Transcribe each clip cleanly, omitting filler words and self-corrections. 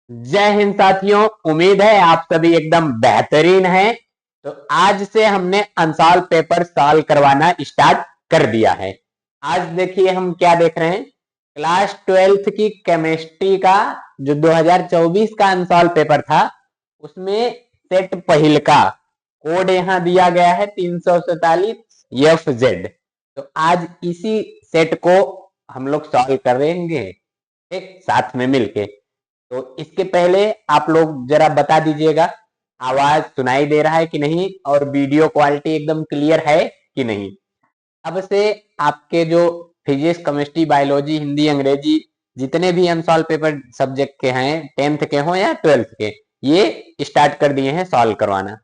जय हिंद साथियों, उम्मीद है आप सभी एकदम बेहतरीन हैं। तो आज से हमने अनसॉल्व पेपर सॉल्व करवाना स्टार्ट कर दिया है। आज देखिए हम क्या देख रहे हैं, क्लास 12th की केमिस्ट्री का जो 2024 का अनसॉल्व पेपर था, उसमें सेट पहिल का कोड यहाँ दिया गया है 347FZ। तो आज इसी सेट को हम लोग सॉल्व करेंगे एक साथ में मिलके। तो इसके पहले आप लोग जरा बता दीजिएगा, आवाज सुनाई दे रहा है कि नहीं और वीडियो क्वालिटी एकदम क्लियर है कि नहीं। अब से आपके जो फिजिक्स, केमिस्ट्री, बायोलॉजी, हिंदी, अंग्रेजी जितने भी अनसॉल्व पेपर सब्जेक्ट के हैं, 10th के हो या 12th के, ये स्टार्ट कर दिए हैं सॉल्व करवाना।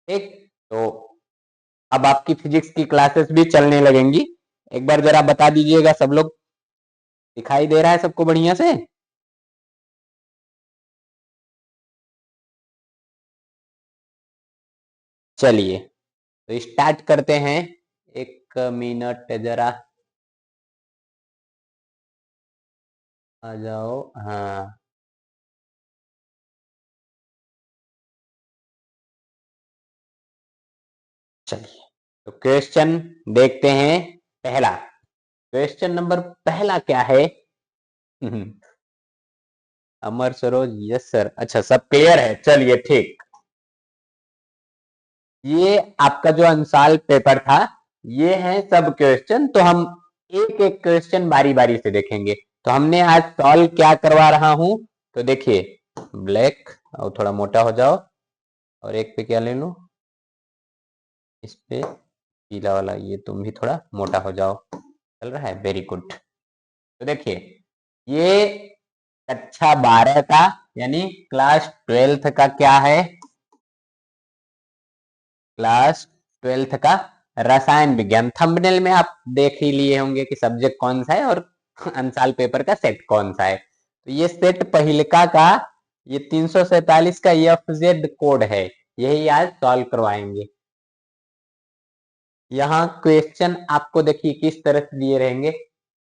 ठीक, तो अब आपकी फिजिक्स की क्लासेस भी चलने लगेंगी। एक बार जरा बता दीजिएगा सब लोग, दिखाई दे रहा है सबको बढ़िया से? चलिए तो स्टार्ट करते हैं। एक मिनट जरा आ जाओ। हाँ, चलिए तो क्वेश्चन देखते हैं। पहला क्वेश्चन नंबर पहला क्या है? अमर सरोज, यस सर। अच्छा, सब क्लियर है, चलिए ठीक। ये आपका जो अनसॉल्व पेपर था, ये है सब क्वेश्चन। तो हम एक एक क्वेश्चन बारी बारी से देखेंगे। तो हमने आज सॉल्व क्या करवा रहा हूं, तो देखिए, ब्लैक और थोड़ा मोटा हो जाओ, और एक पे क्या ले लूं, इस पे पीला वाला, ये तुम भी थोड़ा मोटा हो जाओ। चल रहा है, वेरी गुड। तो देखिए, ये कक्षा 12 का यानी क्लास 12th का क्या है, क्लास 12th का रसायन विज्ञान। थंबनेल में आप देख ही लिए होंगे कि सब्जेक्ट कौन सा है और अनसाल पेपर का सेट कौन सा है। तो ये सेट पहिलका का ये 347 का FZ कोड है, यही आज सॉल्व करवाएंगे। यहाँ क्वेश्चन आपको देखिए किस तरह से दिए रहेंगे।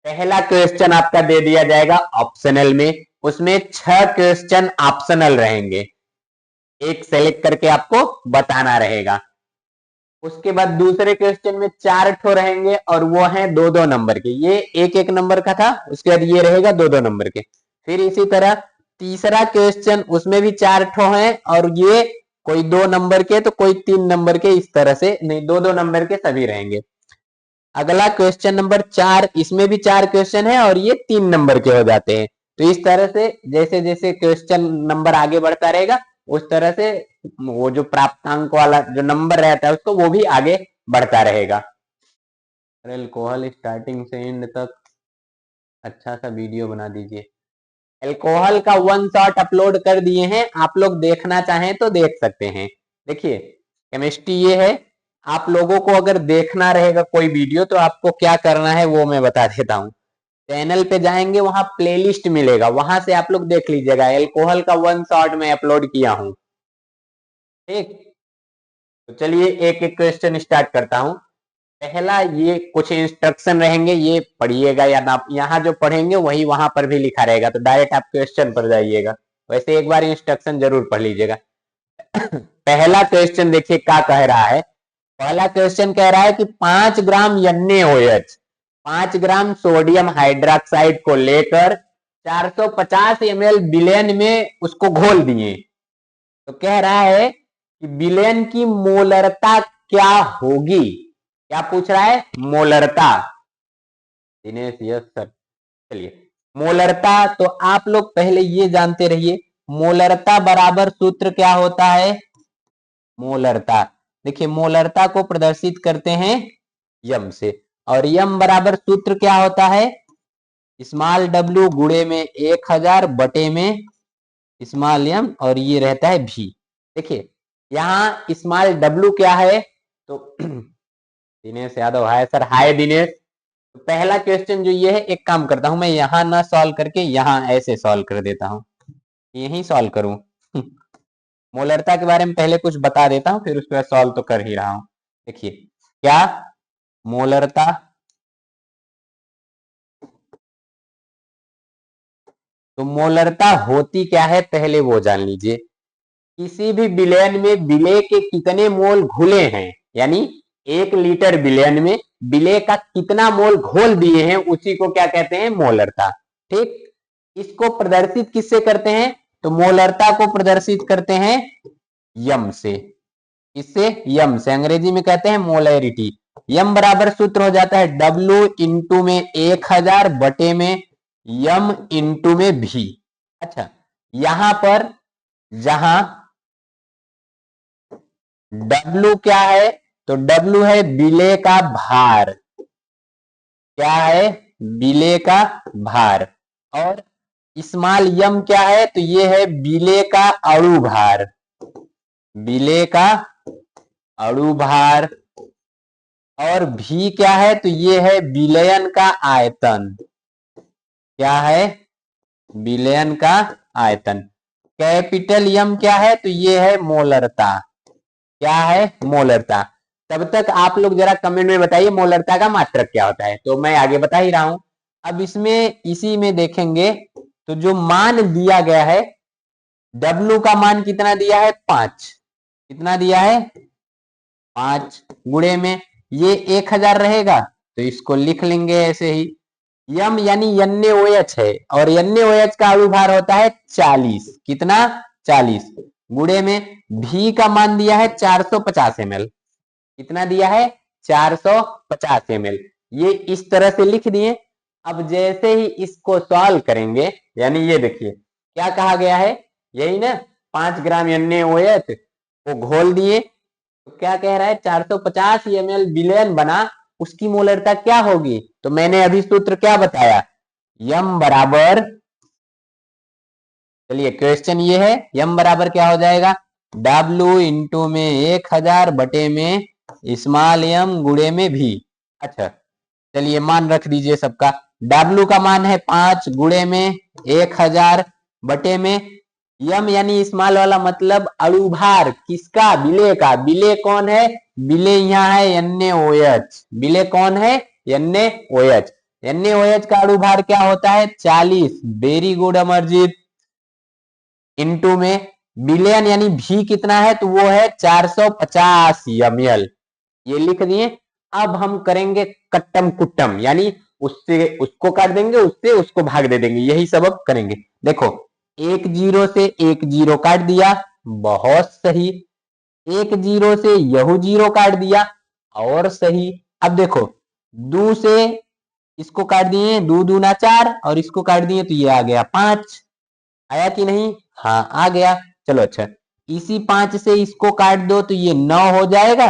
पहला क्वेश्चन आपका दे दिया जाएगा ऑप्शनल में, उसमें 6 क्वेश्चन ऑप्शनल रहेंगे, एक सेलेक्ट करके आपको बताना रहेगा। उसके बाद दूसरे क्वेश्चन में 4 ठो रहेंगे और वो हैं 2-2 नंबर के, ये एक एक नंबर का था, उसके बाद ये रहेगा 2-2 नंबर के। फिर इसी तरह तीसरा क्वेश्चन, उसमें भी 4 ठो हैं और ये कोई 2 नंबर के तो कोई 3 नंबर के, इस तरह से नहीं, 2-2 नंबर के सभी रहेंगे। अगला क्वेश्चन नंबर 4, इसमें भी 4 क्वेश्चन है और ये 3 नंबर के हो जाते हैं। तो इस तरह से जैसे जैसे क्वेश्चन नंबर आगे बढ़ता रहेगा, उस तरह से वो जो प्राप्तांक वाला जो नंबर रहता है उसको वो भी आगे बढ़ता रहेगा। अल्कोहल स्टार्टिंग से एंड तक अच्छा सा वीडियो बना दीजिए। अल्कोहल का वन शॉट अपलोड कर दिए हैं, आप लोग देखना चाहें तो देख सकते हैं। देखिए, केमिस्ट्री ये है। आप लोगों को अगर देखना रहेगा कोई वीडियो तो आपको क्या करना है वो मैं बता देता हूँ। चैनल पे जाएंगे, वहां प्लेलिस्ट मिलेगा, वहां से आप लोग देख लीजिएगा। अल्कोहल का वन शॉट मैं अपलोड किया हूँ। ठीक, तो चलिए एक एक क्वेश्चन स्टार्ट करता हूँ। पहला, ये कुछ इंस्ट्रक्शन रहेंगे, ये पढ़िएगा या ना, यहाँ जो पढ़ेंगे वही वहां पर भी लिखा रहेगा, तो डायरेक्ट आप क्वेश्चन पर जाइएगा। वैसे एक बार इंस्ट्रक्शन जरूर पढ़ लीजिएगा। पहला क्वेश्चन देखिए क्या कह रहा है। पहला क्वेश्चन कह रहा है कि 5 ग्राम NaOH, 5 ग्राम सोडियम हाइड्रोक्साइड को लेकर 450 ml विलयन में उसको घोल दिए। तो कह रहा है कि विलयन की मोलरता क्या होगी। क्या पूछ रहा है? मोलरता। Dinesh, yes sir. चलिए, मोलरता तो आप लोग पहले ये जानते रहिए, मोलरता बराबर सूत्र क्या होता है? मोलरता, देखिए मोलरता को प्रदर्शित करते हैं यम से, और यम बराबर सूत्र क्या होता है? स्मॉल w गुणे में 1000 बटे में स्मॉल यम, और ये रहता है भी। देखिए, यहाँ स्मॉल w क्या है, तो दिनेश यादव, हाय सर। हाय दिनेश। तो पहला क्वेश्चन जो ये है, एक काम करता हूं, मैं यहाँ ना सॉल्व करके यहाँ ऐसे सॉल्व कर देता हूँ, यही सॉल्व करूं। मोलरता के बारे में पहले कुछ बता देता हूं, फिर उसके बाद सॉल्व तो कर ही रहा हूं। देखिए, क्या मोलरता, तो मोलरता होती क्या है पहले वो जान लीजिए। किसी भी विलयन में विलेय के कितने मोल घुले हैं, यानी 1 लीटर विलयन में विलेय का कितना मोल घोल दिए हैं, उसी को क्या कहते हैं, मोलरता। ठीक, इसको प्रदर्शित किससे करते हैं, तो मोलरता को प्रदर्शित करते हैं यम से। इससे यम से, अंग्रेजी में कहते हैं मोलैरिटी। यम बराबर सूत्र हो जाता है W इंटू में 1000 बटे में यम इंटू में भी। अच्छा, यहां पर जहां W क्या है, तो W है विलेय का भार, क्या है, विलेय का भार। और स्मॉल यम क्या है, तो ये है विलेय का अणु भार, विलेय का अणु भार। और भी क्या है, तो ये है विलयन का आयतन, क्या है, विलयन का आयतन। कैपिटल यम क्या है, तो ये है मोलरता, क्या है, मोलरता। तब तक आप लोग जरा कमेंट में बताइए मोलरता का मात्रक क्या होता है, तो मैं आगे बता ही रहा हूं। अब इसमें इसी में देखेंगे तो जो मान दिया गया है, W का मान कितना दिया है, 5, कितना दिया है, 5 गुणे में ये 1000 रहेगा, तो इसको लिख लेंगे ऐसे ही। यम यानी NaOH है, और NaOH का अणुभार होता है 40, कितना, 40 गुणे में भी का मान दिया है 450 ml, कितना दिया है, 450 ml। ये इस तरह से लिख दिए। अब जैसे ही इसको सॉल्व करेंगे, यानी ये देखिए क्या कहा गया है, यही ना, 5 ग्राम NaOH वो घोल दिए, तो क्या कह रहा है, 450 ml विलयन बना, उसकी मोलरता क्या होगी, तो मैंने अभी सूत्र क्या बताया, यम बराबर, चलिए क्वेश्चन ये है, यम बराबर क्या हो जाएगा, W इंटू में 1000 बटे में स्मॉल यम गुणे में भी। अच्छा, चलिए मान रख दीजिए सबका। W का मान है 5 गुणे में 1000 बटे में यम यानी स्मॉल वाला मतलब अणुभार किसका, विलेय का। विलेय कौन है, विलेय यहाँ है NaOH, विलेय कौन है, NaOH। NaOH का अणुभार क्या होता है, 40, वेरी गुड अमरजीत। इंटू में विलयन यानी भी कितना है, तो वो है 450 ml, ये लिख दिए। अब हम करेंगे कट्टम कुट्टम, यानी उससे उसको काट देंगे, उससे उसको भाग दे देंगे, यही सब अब करेंगे। देखो, 1 0 से 1 0 काट दिया, बहुत सही। 1 0 से यहू 0 काट दिया, और सही। अब देखो, 2 से इसको काट दिए, 2 दूना 4, और इसको काट दिए तो ये आ गया 5, आया कि नहीं, हाँ आ गया। चलो अच्छा, इसी 5 से इसको काट दो तो ये 9 हो जाएगा,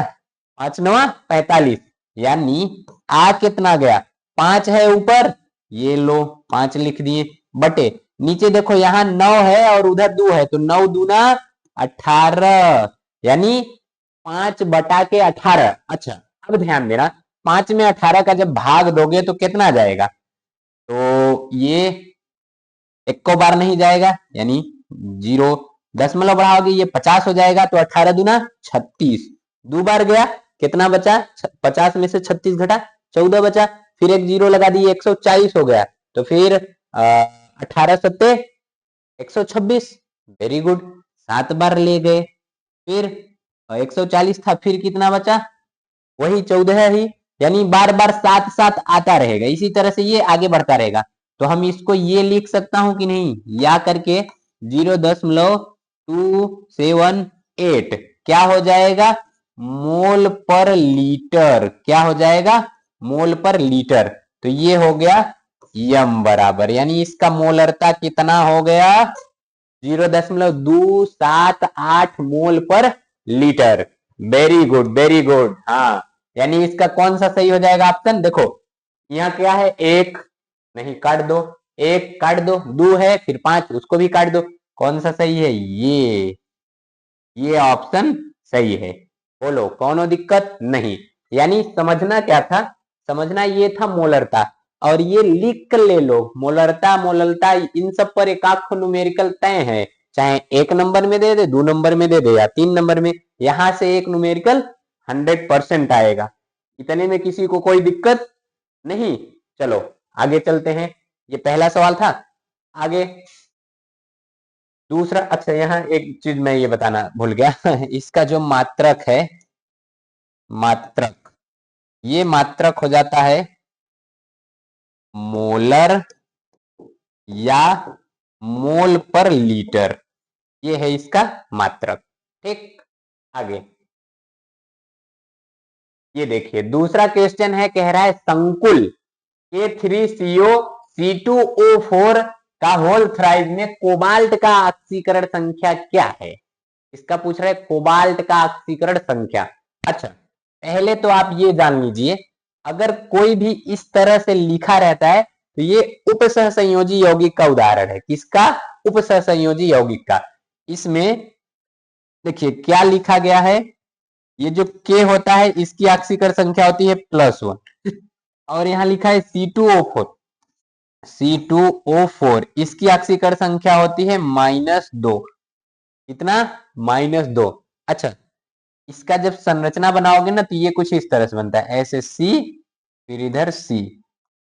5 9 45, यानी आ कितना गया, 5 है ऊपर, ये लो 5 लिख दिए, बटे नीचे देखो यहाँ 9 है और उधर 2 है, तो 9 दूना 18, यानी 5 बटा के 18। अच्छा, अब ध्यान देना, 5 में 18 का जब भाग दोगे तो कितना जाएगा, तो ये एक को बार नहीं जाएगा, यानी 0 दशमलव बढ़ाओगे ये 50 हो जाएगा, तो 18 दूना 36, 2 बार गया, कितना बचा, 50 में से 36 घटा 14 बचा, फिर एक 0 लगा दिए 140 हो गया, तो फिर 18 सत्ते 126, वेरी गुड, 7 बार ले गए, फिर 140 था, फिर कितना बचा, वही 14 ही, यानी बार बार 7 7 आता रहेगा, इसी तरह से ये आगे बढ़ता रहेगा। तो हम इसको ये लिख सकता हूं कि नहीं, या करके 0.278 क्या हो जाएगा, मोल पर लीटर, क्या हो जाएगा, मोल पर लीटर। तो ये हो गया यम बराबर, यानी इसका मोलरता कितना हो गया, 0.278 मोल पर litre. Very good, very good, हाँ, यानी इसका कौन सा सही हो जाएगा ऑप्शन, देखो यहाँ क्या है, 1 नहीं काट दो, 1 काट दो, 2 है, फिर 5 उसको भी काट दो, कौन सा सही है, ये ऑप्शन सही है। बोलो कौनो दिक्कत नहीं, यानी समझना क्या था, समझना ये था मोलरता, और ये लिख कर ले लो, मोलरता मोलरता इन सब पर एक आध न्यूमेरिकल तय है, चाहे 1 नंबर में दे दे, 2 नंबर में दे दे, या 3 नंबर में, यहां से एक न्यूमेरिकल 100% आएगा, इतने में किसी को कोई दिक्कत नहीं। चलो आगे चलते हैं, ये पहला सवाल था। आगे दूसरा, अच्छा यहाँ एक चीज मैं ये बताना भूल गया इसका जो मात्रक है, मात्रक, ये मात्रक हो जाता है मोलर या मोल पर लीटर, ये है इसका मात्रक। ठीक, आगे ये देखिए दूसरा क्वेश्चन है, कह रहा है संकुल K3CO C2O4 का होल थ्राइज में कोबाल्ट का ऑक्सीकरण संख्या क्या है? इसका पूछ रहा है कोबाल्ट का ऑक्सीकरण संख्या। अच्छा पहले तो आप ये जान लीजिए, अगर कोई भी इस तरह से लिखा रहता है तो ये उपसहसंयोजी यौगिक का उदाहरण है। किसका? उपसहसंयोजी यौगिक का। इसमें देखिए क्या लिखा गया है, ये जो K होता है इसकी ऑक्सीकरण संख्या होती है +1 और यहाँ लिखा है C2O4, C2O4 इसकी ऑक्सीकरण संख्या होती है -2। कितना? -2। अच्छा इसका जब संरचना बनाओगे ना तो ये कुछ इस तरह से बनता है, ऐसे C, फिर इधर C,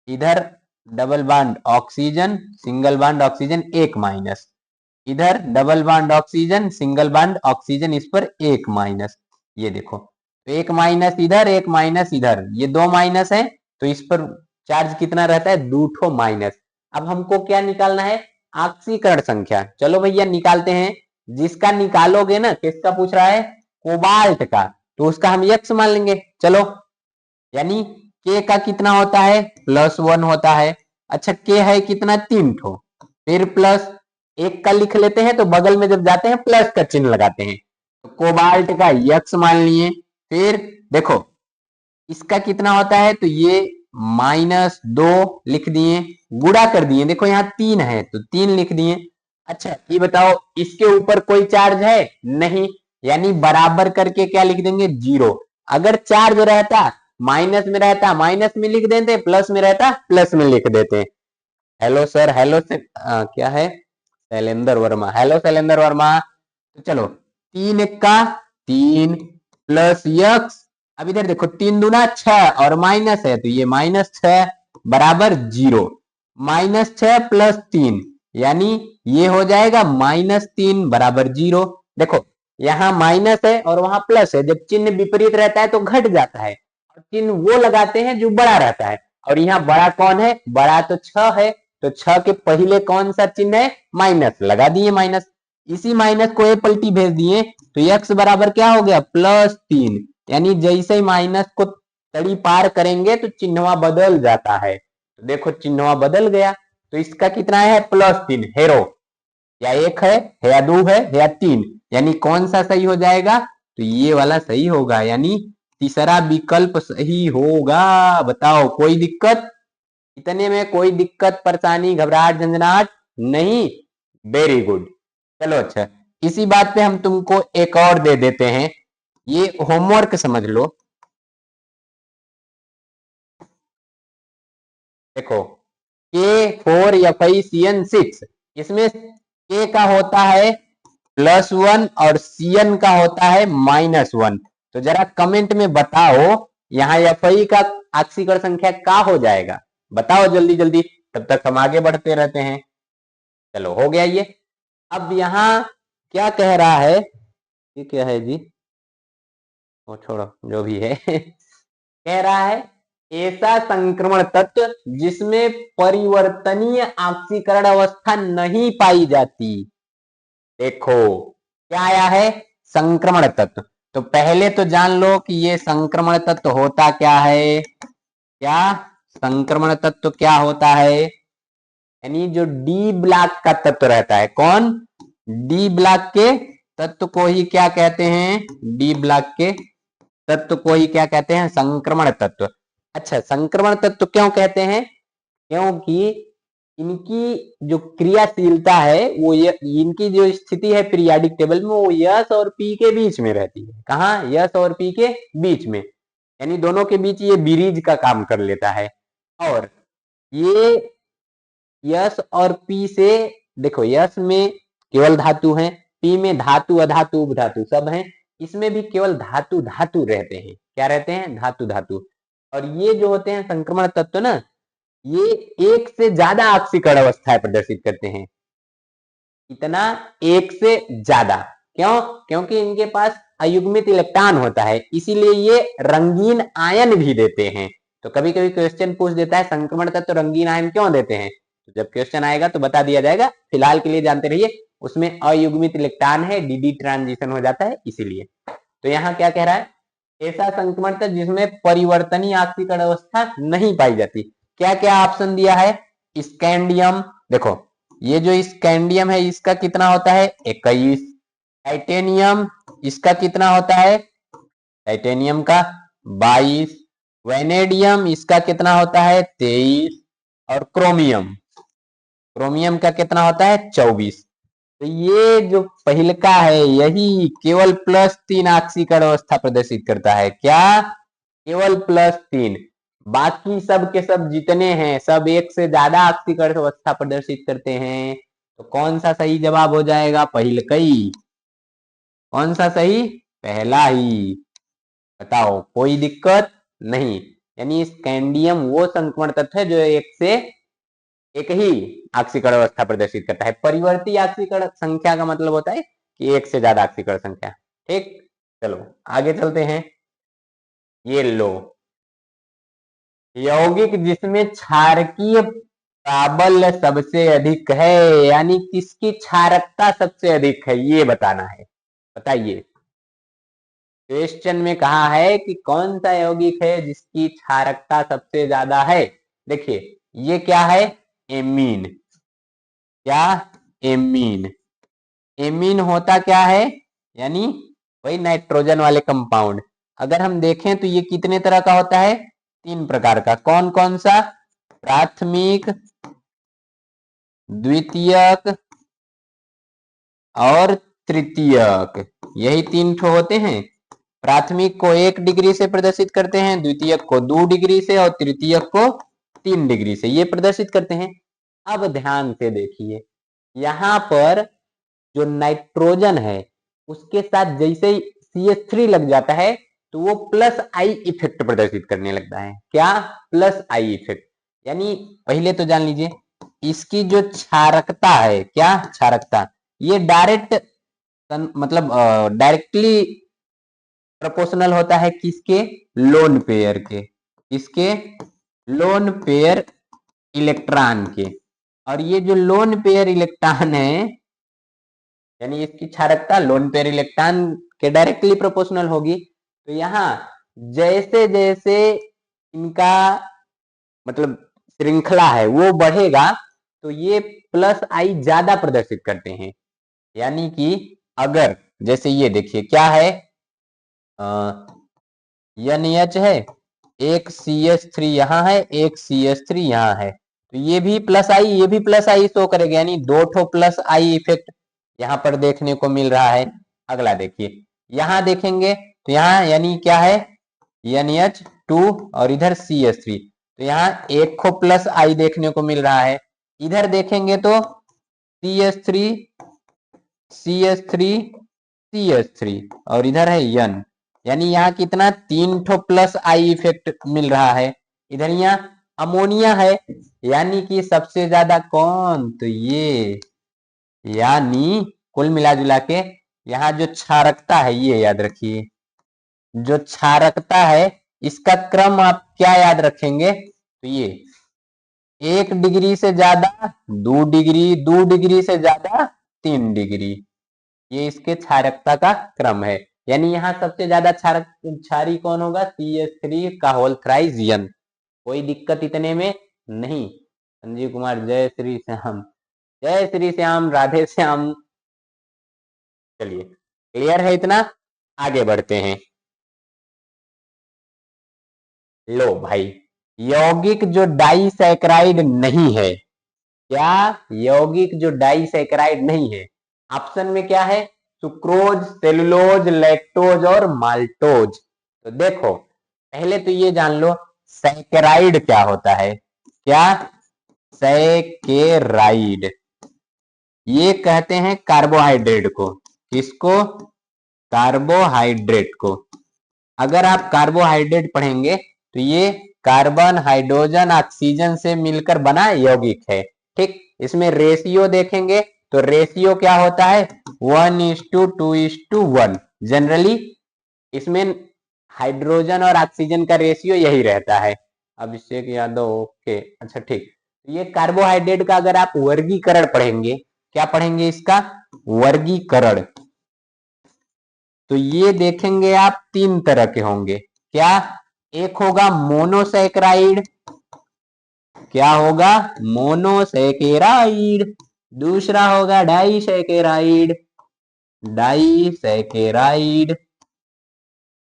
इधर double bond oxygen, single bond oxygen, एक माइनस, इधर double bond oxygen, single bond oxygen, इस पर एक माइनस। ये देखो तो एक माइनस इधर, एक माइनस इधर, ये दो माइनस है तो इस पर चार्ज कितना रहता है? 2 माइनस। अब हमको क्या निकालना है? ऑक्सीकरण संख्या। चलो भैया निकालते हैं। जिसका निकालोगे ना, किसका पूछ रहा है? कोबाल्ट का, तो उसका हम x मान लेंगे। चलो यानी K का कितना होता है? +1 होता है। अच्छा K है कितना? 3 ठो, फिर प्लस एक का लिख लेते हैं तो बगल में जब जाते हैं प्लस का चिन्ह लगाते हैं, तो कोबाल्ट का x मान लिए। फिर देखो इसका कितना होता है, तो ये -2 लिख दिए, गुणा कर दिए, देखो यहाँ 3 है तो 3 लिख दिए। अच्छा ये बताओ इसके ऊपर कोई चार्ज है? नहीं, यानी बराबर करके क्या लिख देंगे? 0। अगर चार्ज रहता माइनस में रहता माइनस में लिख देते, प्लस में रहता प्लस में लिख देते। हेलो सर, हेलो से क्या है? शैलेंद्र वर्मा, हेलो शैलेंद्र वर्मा। तो चलो 3 का 3 प्लस यक्स, अब इधर देखो 3 दूना 6 और माइनस है तो ये -6 बराबर 0। -6 प्लस 3 यानी ये हो जाएगा -3 बराबर 0। देखो यहाँ माइनस है और वहां प्लस है, जब चिन्ह विपरीत रहता है तो घट जाता है, और चिन्ह वो लगाते हैं जो बड़ा रहता है। और यहाँ बड़ा कौन है? बड़ा तो 6 है, तो 6 के पहले कौन सा चिन्ह है? माइनस, लगा दिए माइनस। इसी माइनस को ए पलटी भेज दिए तो x बराबर क्या हो गया? +3। यानी जैसे ही माइनस को तड़ी पार करेंगे तो चिन्हवा बदल जाता है। तो देखो चिन्हवा बदल गया, तो इसका कितना है? +3। हेरो या 1 है या 2 है या 3, यानी कौन सा सही हो जाएगा? तो ये वाला सही होगा, यानी तीसरा विकल्प सही होगा। बताओ कोई दिक्कत? इतने में कोई दिक्कत, परेशानी, घबराहट, झंझनाहट नहीं? Very good. चलो अच्छा इसी बात पे हम तुमको एक और दे देते हैं, ये होमवर्क समझ लो। देखो K4FeCN6, इसमें K का होता है +1 और Cn का होता है -1। तो जरा कमेंट में बताओ यहाँ Fe का ऑक्सीकरण संख्या क्या हो जाएगा? बताओ जल्दी जल्दी, तब तक हम आगे बढ़ते रहते हैं। चलो हो गया ये। अब यहाँ क्या कह रहा है, ये क्या है जी? वो छोड़ो जो भी है कह रहा है ऐसा संक्रमण तत्व जिसमें परिवर्तनीय ऑक्सीकरण अवस्था नहीं पाई जाती। देखो क्या आया है? संक्रमण तत्व। तो पहले तो जान लो कि ये संक्रमण तत्व होता क्या है। क्या संक्रमण तत्व क्या होता है? यानी जो डी ब्लॉक का तत्व रहता है, कौन? डी ब्लॉक के तत्व को ही क्या कहते हैं? डी ब्लॉक के तत्व को ही क्या कहते हैं? संक्रमण तत्व। अच्छा संक्रमण तत्व क्यों कहते हैं? क्योंकि इनकी जो क्रियाशीलता है वो इनकी जो स्थिति है पीरियाडिक टेबल में वो यस और पी के बीच में रहती है। कहाँ? यस और पी के बीच में, यानी दोनों के बीच ये ब्रिज का काम कर लेता है। और ये यस और पी से, देखो यस में केवल धातु है, पी में धातु अधातु उपधातु सब हैं, इसमें भी केवल धातु धातु रहते हैं। क्या रहते हैं? धातु धातु। और ये जो होते हैं संक्रमण तत्व ना, ये एक से ज्यादा ऑक्सीकरण अवस्थाएं प्रदर्शित करते हैं। इतना एक से ज्यादा, क्यों? क्योंकि इनके पास अयुग्मित इलेक्ट्रॉन होता है, इसीलिए ये रंगीन आयन भी देते हैं। तो कभी कभी क्वेश्चन पूछ देता है संक्रमण तत्व तो रंगीन आयन क्यों देते हैं, तो जब क्वेश्चन आएगा तो बता दिया जाएगा। फिलहाल के लिए जानते रहिए, उसमें अयुग्मित इलेक्ट्रॉन है, डी ट्रांजिशन हो जाता है इसीलिए। तो यहाँ क्या कह रहा है, ऐसा संक्रमण तत्व जिसमें परिवर्तनीय ऑक्सीकरण अवस्था नहीं पाई जाती। क्या क्या ऑप्शन दिया है? स्कैंडियम, देखो ये जो स्कैंडियम है इसका कितना होता है 21, टाइटेनियम इसका कितना होता है, टाइटेनियम का 22, वेनेडियम इसका कितना होता है 23, और क्रोमियम, क्रोमियम का कितना होता है 24। तो ये जो पहिलका है यही केवल +3 ऑक्सीकरण अवस्था प्रदर्शित करता है। क्या? केवल +3। बाकी सब के सब जितने हैं सब एक से ज्यादा ऑक्सीकरण अवस्था प्रदर्शित करते हैं। तो कौन सा सही जवाब हो जाएगा? पहिलकई। कौन सा सही? पहला ही। बताओ, कोई दिक्कत नहीं। यानी स्कैंडियम वो संक्रमण तत्व है जो एक ही ऑक्सीकरण अवस्था प्रदर्शित करता है। परिवर्ती ऑक्सीकरण संख्या का मतलब होता है कि एक से ज्यादा ऑक्सीकरण संख्या। ठीक, चलो आगे चलते हैं। ये लो, यौगिक जिसमें क्षारकीय प्राबल्य सबसे अधिक है, यानी किसकी क्षारकता सबसे अधिक है ये बताना है। बताइए, क्वेश्चन में कहा है कि कौन सा यौगिक है जिसकी क्षारकता सबसे ज्यादा है। देखिए ये क्या है, एमीन। क्या? एमीन। एमीन होता क्या है, यानी वही नाइट्रोजन वाले कंपाउंड। अगर हम देखें तो ये कितने तरह का होता है? 3 प्रकार का। कौन कौन सा? प्राथमिक, द्वितीयक और तृतीयक, यही 3 ठो होते हैं। प्राथमिक को 1 डिग्री से प्रदर्शित करते हैं, द्वितीयक को 2 डिग्री से और तृतीयक को 3 डिग्री से ये प्रदर्शित करते हैं। अब ध्यान से देखिए, यहां पर जो नाइट्रोजन है उसके साथ जैसे ही CH3 लग जाता है तो वो +I इफेक्ट प्रदर्शित करने लगता है। क्या? +I effect. यानी पहले तो जान लीजिए इसकी जो क्षारकता है, क्या क्षारकता, ये डायरेक्ट मतलब डायरेक्टली प्रोपोर्शनल होता है किसके? लोन पेयर के। किसके? लोन पेयर इलेक्ट्रॉन के। और ये जो लोन पेयर इलेक्ट्रॉन है, यानी इसकी क्षारकता लोन पेयर इलेक्ट्रॉन के डायरेक्टली प्रोपोर्शनल होगी। तो यहाँ जैसे जैसे इनका मतलब श्रृंखला है वो बढ़ेगा तो ये +I ज्यादा प्रदर्शित करते हैं। यानी कि अगर जैसे ये देखिए क्या है, NH है, एक CH3 यहाँ है, एक CH3 यहाँ है, तो ये भी +I, ये भी +I शो करेगा, यानी 2 ठो +I इफेक्ट यहाँ पर देखने को मिल रहा है। अगला देखिए, यहाँ देखेंगे तो यहाँ यानी क्या है, NH2 और इधर CH3, तो यहाँ एक को +I देखने को मिल रहा है। इधर देखेंगे तो CH3 CH3 CH3 और इधर है N, यानी यहाँ कितना 3 ठो +I इफेक्ट मिल रहा है। इधर यहाँ अमोनिया है, यानी कि सबसे ज्यादा कौन, तो ये, यानी कुल मिला जुला के यहाँ जो क्षारकता है ये याद रखिए, जो क्षारकता है इसका क्रम आप क्या याद रखेंगे, तो ये 1 डिग्री से ज्यादा 2 डिग्री, 2 डिग्री से ज्यादा 3 डिग्री, ये इसके क्षारकता का क्रम है। यानी यहाँ सबसे ज्यादा क्षारी कौन होगा? CH3 का होल थ्राइस N। कोई दिक्कत इतने में नहीं। संजीव कुमार, जय श्री श्याम, जय श्री श्याम, राधे श्याम। चलिए क्लियर है इतना, आगे बढ़ते हैं। लो भाई, यौगिक जो डाइसैकराइड नहीं है, क्या? यौगिक जो डाइसैकराइड नहीं है, ऑप्शन में क्या है? सुक्रोज, सेलुलोज, लैक्टोज और माल्टोज। तो देखो पहले तो ये जान लो सैकराइड क्या होता है। क्या? सैकेराइड, ये कहते हैं कार्बोहाइड्रेट को। किसको? कार्बोहाइड्रेट को। अगर आप कार्बोहाइड्रेट पढ़ेंगे तो ये कार्बन हाइड्रोजन ऑक्सीजन से मिलकर बना यौगिक है। ठीक, इसमें रेशियो देखेंगे तो रेशियो क्या होता है 1:2:1। जनरली इसमें हाइड्रोजन और ऑक्सीजन का रेशियो यही रहता है। अभिषेक यादव, ओके, अच्छा ठीक। ये कार्बोहाइड्रेट का अगर आप वर्गीकरण पढ़ेंगे, क्या पढ़ेंगे इसका वर्गीकरण, तो ये देखेंगे आप 3 तरह के होंगे। क्या, एक होगा मोनोसैकेराइड, क्या होगा मोनोसैकेराइड, दूसरा होगा डाइसैकेराइड, डाइसैकेराइड,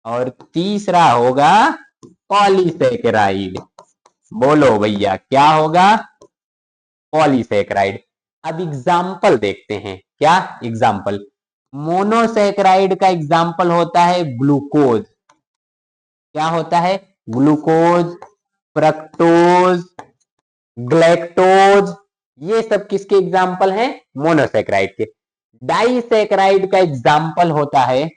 और तीसरा होगा पॉलीसैकेराइड। बोलो भैया क्या होगा पॉलीसैकेराइड। अब एग्जाम्पल देखते हैं, क्या एग्जाम्पल, मोनोसैकेराइड का एग्जाम्पल होता है ग्लूकोज, क्या होता है ग्लूकोज, फ्रक्टोज, ग्लैक्टोज, ये सब किसके एग्जाम्पल हैं मोनोसैकेराइड के। डाइसैकेराइड का एग्जाम्पल होता है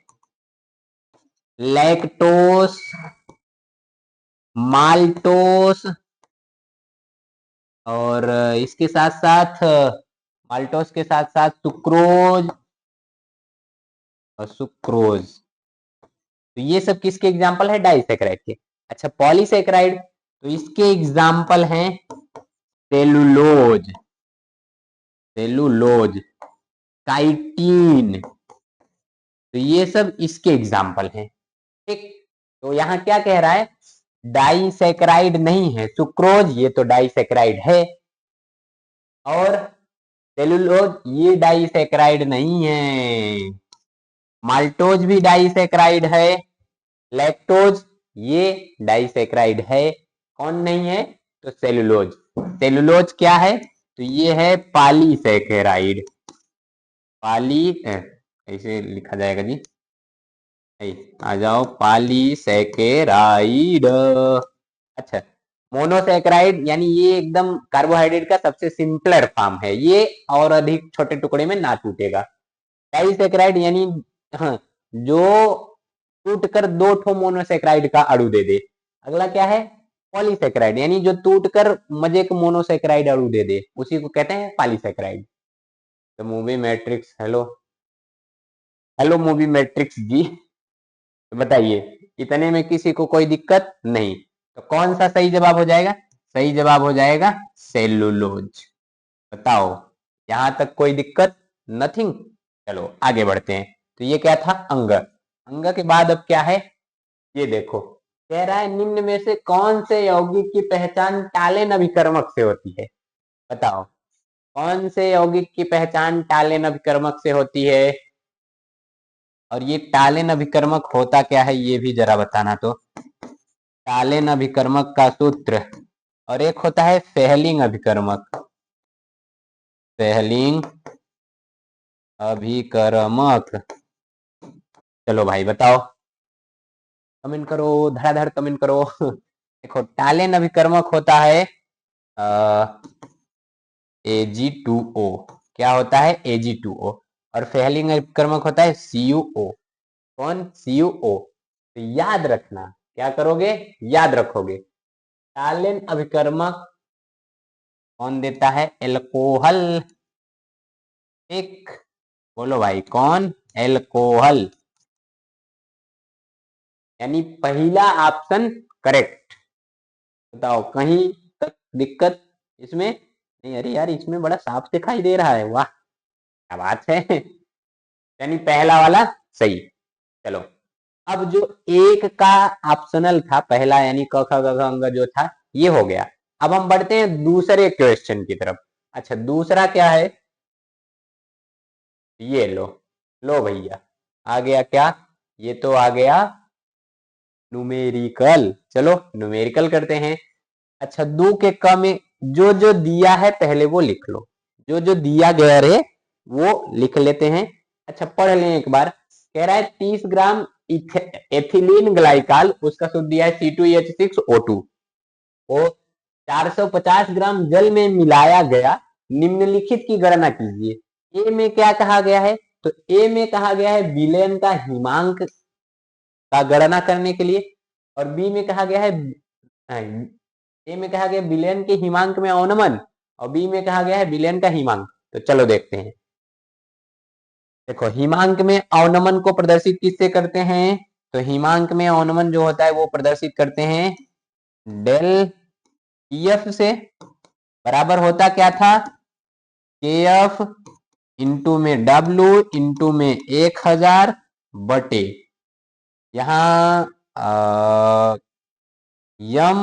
लैक्टोस, माल्टोस, और इसके साथ साथ माल्टोस के साथ साथ सुक्रोज और सुक्रोज, तो ये सब किसके एग्जाम्पल है डाइसैकेराइड के। अच्छा पॉलीसैकेराइड, तो इसके एग्जाम्पल हैं सेलुलोज, सेलुलोज, काइटिन, तो ये सब इसके एग्जाम्पल हैं। ठीक, तो यहाँ क्या कह रहा है डाइसैकेराइड नहीं है, सुक्रोज ये तो डाइसैकेराइड है, और सेलुलोज ये डाइसैकेराइड नहीं है, माल्टोज भी डाइसैकेराइड है, लैक्टोज ये डाइसैकेराइड है, कौन नहीं है तो सेलुलोज। सेलुलोज क्या है तो ये है पॉलीसैकेराइड, पॉली ऐसे लिखा जाएगा जी, आ जाओ पॉलीसैकेराइड। अच्छा मोनोसैकेराइड यानी ये एकदम कार्बोहाइड्रेट का सबसे सिंपलर फॉर्म है, ये और अधिक छोटे टुकड़े में ना टूटेगा। डाइसैकेराइड यानी हाँ, जो टूटकर 2 ठो मोनोसैकेराइड का अणु दे दे। अगला क्या है पॉलीसैकेराइड यानी जो टूटकर मजे के मोनोसैकेराइड अणु दे दे, उसी को कहते हैं पॉलीसैकेराइड। तो movie matrix, hello hello movie matrix ji, तो बताइए इतने में किसी को कोई दिक्कत नहीं, तो कौन सा सही जवाब हो जाएगा, सही जवाब हो जाएगा सेलुलोज। बताओ यहां तक कोई दिक्कत, नथिंग। चलो आगे बढ़ते हैं, तो ये क्या था अंग, अंग के बाद अब क्या है ये देखो, कह रहा है निम्न में से कौन से यौगिक की पहचान टालेन अभिकर्मक से होती है। बताओ कौन से यौगिक की पहचान टालेन अभिकर्मक से होती है, और ये टालेन अभिकर्मक होता क्या है ये भी जरा बताना। तो टालेन अभिकर्मक का सूत्र, और एक होता है फेहलिंग अभिकर्मक, फेहलिंग अभिकर्मक। चलो भाई बताओ, कमेंट करो धड़ाधड़ कमेंट करो। देखो टालेन अभिकर्मक होता है Ag2O, क्या होता है Ag2O, और फेहलिंग अभिकर्मक होता है CuO, कौन CuO। तो याद रखना, क्या करोगे याद रखोगे, टालेन अभिकर्मक कौन देता है एल्कोहल। एक बोलो भाई कौन एल्कोहल, यानी पहला ऑप्शन करेक्ट। बताओ कहीं तक दिक्कत इसमें नहीं, अरे यार इसमें बड़ा साफ दिखाई दे रहा है, वाह क्या बात है, यानी पहला वाला सही। चलो अब जो एक का ऑप्शनल था पहला यानी क ख ग घ अंग जो था ये हो गया। अब हम बढ़ते हैं दूसरे क्वेश्चन की तरफ। अच्छा दूसरा क्या है, ये लो, लो भैया आ गया क्या, ये तो आ गया न्यूमेरिकल। चलो न्यूमेरिकल करते हैं। अच्छा 2 के क में जो जो दिया है पहले वो लिख लो, जो जो दिया गया है वो लिख लेते हैं। अच्छा पढ़ लें एक बार, कह रहा है 30 ग्राम एथिलीन ग्लाइकाल, उसका सूत्र दिया है C2H6O2 को 450 ग्राम जल में मिलाया गया, निम्नलिखित की गणना कीजिए। ए में क्या कहा गया है, तो ए में कहा गया है विलयन का हिमांक का गणना करने के लिए, और बी में कहा गया है ए में कहा गया बिलियन के हिमांक में अवनमन और बी में कहा गया है बिलियन का हिमांक। तो चलो देखते हैं। देखो हिमांक में अवनमन को प्रदर्शित किससे करते हैं? तो हिमांक में अवनमन जो होता है वो प्रदर्शित करते हैं डेल टीएफ से। बराबर होता क्या था? के एफ इंटू में डब्लू इंटू में 1000 बटे यहाँ यम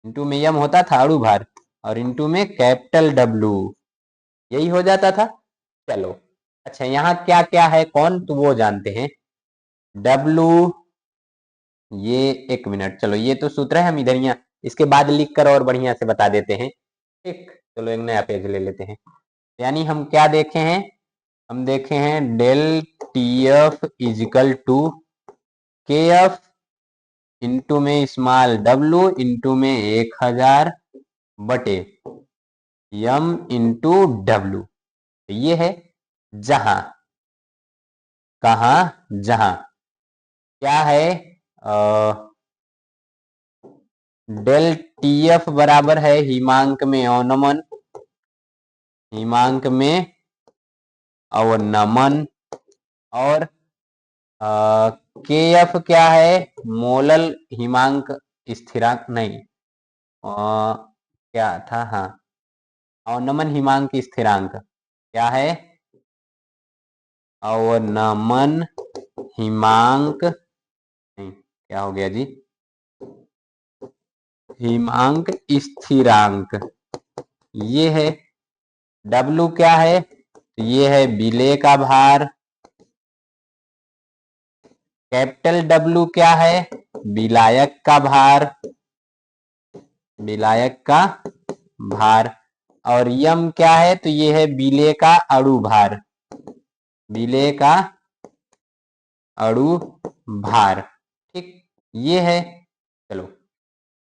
इंटू में यम होता था अणु भार और इंटू में कैपिटल डब्लू, यही हो जाता था। चलो अच्छा यहाँ क्या क्या है कौन तो वो जानते हैं। डब्लू ये 1 मिनट, चलो ये तो सूत्र है, हम इधर यहाँ इसके बाद लिख कर और बढ़िया से बता देते हैं। ठीक, चलो एक नया पेज ले लेते हैं। यानी हम क्या देखे हैं? हम देखे हैं del T F is equal to K F into में स्मॉल डब्लू इंटू में 1000 बटे यम इंटू डब्लू। ये है जहां, कहा जहां क्या है डेल टी एफ बराबर है हिमांक में अवनमन, हिमांक में अवनमन और के एफ क्या है? मोलल हिमांक स्थिरांक नहीं क्या था, हाँ अवनमन हिमांक स्थिरांक क्या है? अवनमन हिमांक नहीं, क्या हो गया जी? हिमांक स्थिरांक। ये है W क्या है? ये है विलेय का भार। कैपिटल W क्या है? विलायक का भार, विलायक का भार। और यम क्या है? तो ये है विलेय का अणु भार, विलेय का अणु भार। ठीक, ये है। चलो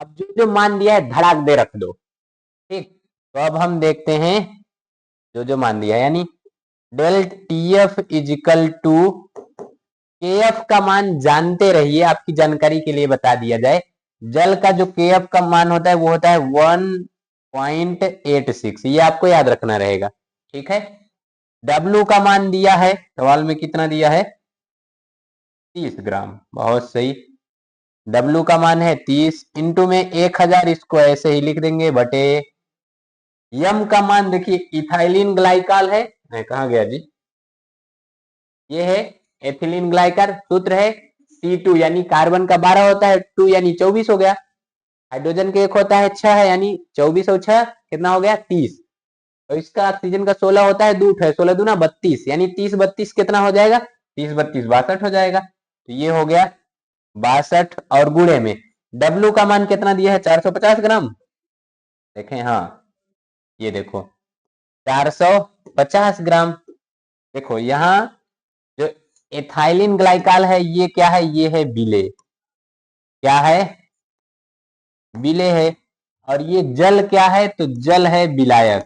अब जो जो मान दिया है धड़ाक दे रख दो। ठीक, तो अब हम देखते हैं जो जो मान दिया है, यानी del T F is equal to K F का मान जानते रहिए, आपकी जानकारी के लिए बता दिया जाए। जल का जो के एफ का मान होता है वो होता है 1.86, ये आपको याद रखना रहेगा। ठीक है, डब्लू का मान दिया है सवाल में, कितना दिया है? 30 ग्राम, बहुत सही। डब्लू का मान है 30 इंटू में 1000, इसको ऐसे ही लिख देंगे बटे यम का मान देखिए इथाइलिन ग्लाइकॉल है, कहाँ गया जी? ये है एथिलीन ग्लाइकॉल, सूत्र है C2 यानी कार्बन का 12 होता है, 2 यानी 24 हो गया। हाइड्रोजन के एक होता है 6 है, यानी 24 और 6 कितना हो गया? 30। और इसका ऑक्सीजन का 16 होता है, 2 है, 16 दूना 32, यानी 30 32 कितना हो जाएगा? 30 32 62 हो जाएगा। तो ये हो गया 62 और गुणे में डब्लू का मान कितना दिया है? 450 ग्राम। देखें, हाँ ये देखो 450 ग्राम। देखो यहाँ जो एथाइलिन ग्लाइकॉल है ये क्या है? ये है विलेय, क्या है? विलेय है। और ये जल क्या है? तो जल है विलायक,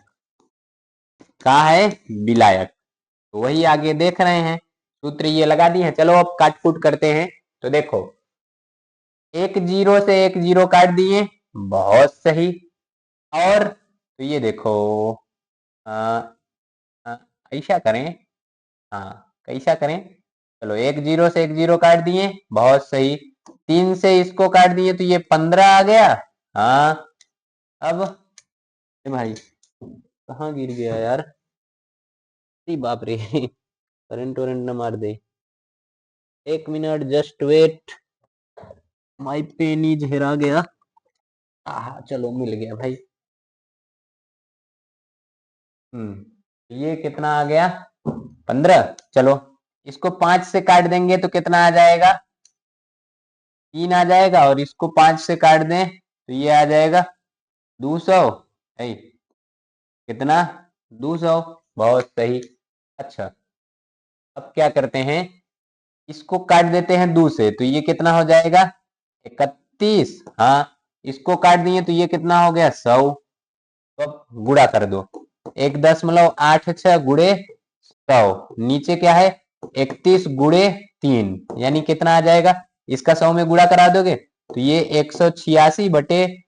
कहा है? विलायक। तो वही आगे देख रहे हैं, सूत्र ये लगा दिए हैं। चलो अब काट कूट करते हैं। तो देखो 1 0 से 1 0 काट दिए, बहुत सही। और तो ये देखो कैसा करें, हाँ कैसा करें? चलो 1 0 से 1 0 काट दिए, बहुत सही। 3 से इसको काट दिए तो ये 15 आ गया। हाँ अब भाई कहाँ गिर गया यार? बाप रे करंट वरेंट न मार दे। 1 minute just wait, my pen is हेरा गया। चलो मिल गया भाई। ये कितना आ गया? 15। चलो इसको 5 से काट देंगे तो कितना आ जाएगा? 3 आ जाएगा। और इसको 5 से काट दें तो ये आ जाएगा 200। कितना? 200, बहुत सही। अच्छा अब क्या करते हैं, इसको काट देते हैं 2 से तो ये कितना हो जाएगा? 31। हाँ इसको काट दिए तो ये कितना हो गया? 100। तो अब गुणा कर दो, 1.86 गुणे 100, नीचे क्या है? 31 गुणे 3, यानी कितना आ जाएगा? इसका 100 में गुणा करा दोगे तो ये 186 बटे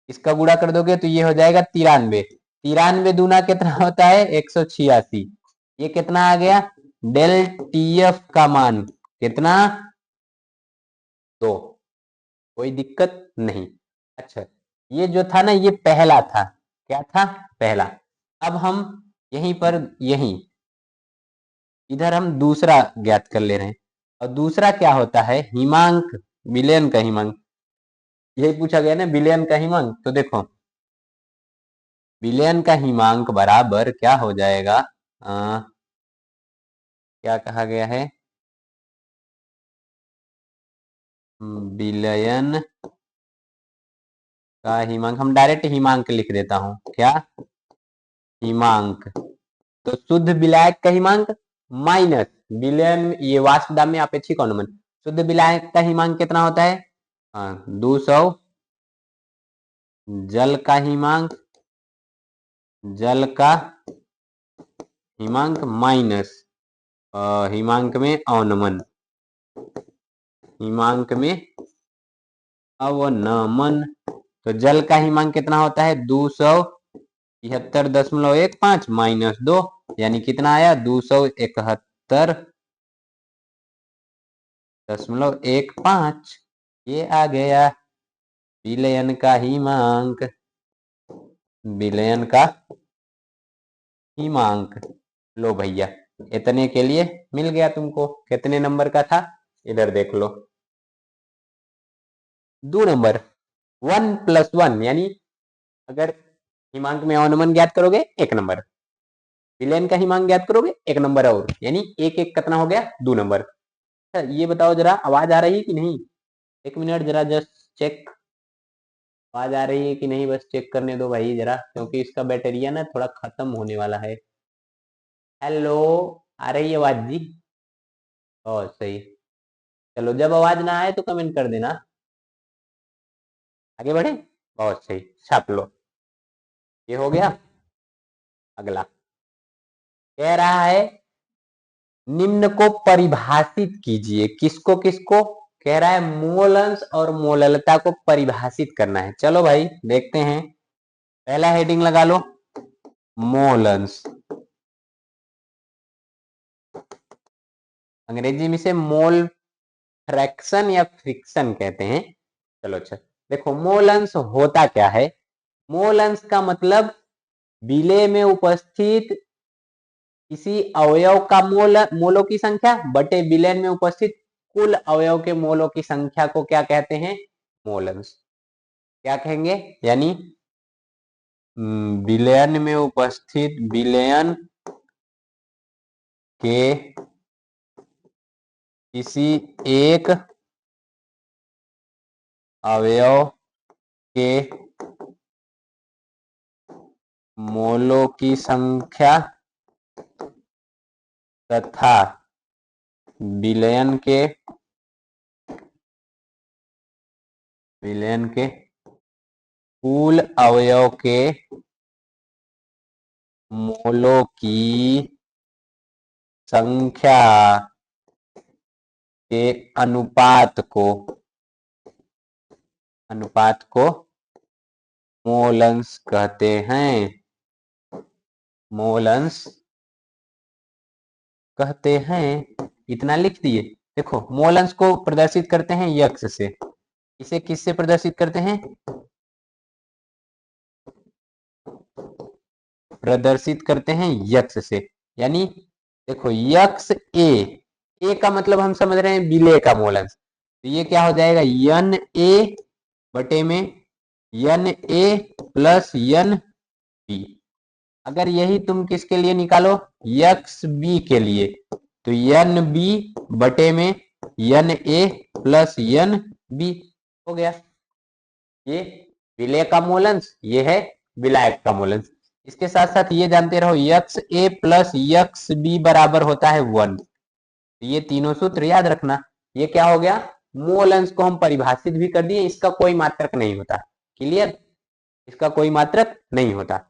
इसका गुणा कर दोगे तो ये हो जाएगा 93। 93 दूना कितना होता है 186। ये कितना आ गया डेल टीएफ का मान कितना 2। कोई दिक्कत नहीं। अच्छा ये जो था ना ये पहला था, क्या था पहला। अब हम यहीं पर इधर हम दूसरा ज्ञात कर ले रहे हैं। और दूसरा क्या होता है हिमांक, विलयन का हिमांक। यही पूछा गया ना विलयन का हिमांक। तो देखो विलयन का हिमांक बराबर क्या हो जाएगा, क्या कहा गया है, विलयन का हिमांक, हम डायरेक्ट हिमांक लिख देता हूं, क्या हिमांक। तो शुद्ध विलायक का हिमांक माइनस विलयन, ये वाष्पदाब में अपेक्षिक अनुमान। शुद्ध विलायक का हिमांक कितना होता है 200, जल का हिमांक, जल का हिमांक माइनस हिमांक में अवनमन, हिमांक में अवनमन। तो जल का हिमांक कितना होता है 273.15 माइनस 2, यानी कितना आया 271.15। ये आ गया विलयन का हिमांक, विलयन का हिमांक। लो भैया इतने के लिए मिल गया तुमको। कितने नंबर का था इधर देख लो, 2 नंबर। 1+1 यानी अगर हिमांक में अवनमन ज्ञात करोगे 1 नंबर, विलयन का हिमांक ज्ञात करोगे 1 नंबर और, यानी एक एक कितना हो गया 2 नंबर। अच्छा ये बताओ जरा आवाज आ रही है कि नहीं, 1 मिनट जरा जस्ट चेक, आवाज आ रही है कि नहीं बस चेक करने दो भाई जरा, क्योंकि इसका बैटरिया ना थोड़ा खत्म होने वाला है। हेलो आ रही है आवाज जी? बहुत सही। चलो जब आवाज ना आए तो कमेंट कर देना। आगे बढ़े, बहुत सही, छाप लो। ये हो गया। अगला कह रहा है निम्न को परिभाषित कीजिए। किसको किसको कह रहा है, मोल अंश और मोललता को परिभाषित करना है। चलो भाई देखते हैं, पहला हेडिंग लगा लो मोल अंश। अंग्रेजी में से मोल फ्रैक्शन या फ्रिक्शन कहते हैं। चलो अच्छा देखो मोल अंश होता क्या है। मोल अंश का मतलब विलेय में उपस्थित किसी अवयव का मोलों की संख्या बटे विलयन में उपस्थित कुल अवयव के मोलों की संख्या को क्या कहते हैं, मोल अंश। क्या कहेंगे, यानी विलयन में उपस्थित, विलयन के किसी एक अवयव के मोलों की संख्या तथा विलयन के कुल अवयव के मोलों की संख्या के अनुपात को मोल अंश कहते हैं, मोल अंश कहते हैं। इतना लिख दिए। देखो मोल अंश को प्रदर्शित करते हैं यक्ष से। इसे किससे प्रदर्शित करते हैं, प्रदर्शित करते हैं यक्ष से। यानी देखो यक्ष ए का मतलब हम समझ रहे हैं विलेय का मोल अंश। तो ये क्या हो जाएगा यन ए बटे में यन ए प्लस यन बी। अगर यही तुम किसके लिए निकालो यक्स बी के लिए, तो यन बी बटे में यन ए प्लस यन बी हो गया। ये विलेय का मोल अंश, ये है विलायक का मोल अंश। इसके साथ साथ ये जानते रहो यक्स ए प्लस यक्स बी बराबर होता है 1। ये तीनों सूत्र याद रखना। ये क्या हो गया, मोल अंश को हम परिभाषित भी कर दिए, इसका कोई मात्रक नहीं होता। क्लियर, इसका कोई मात्रक नहीं होता।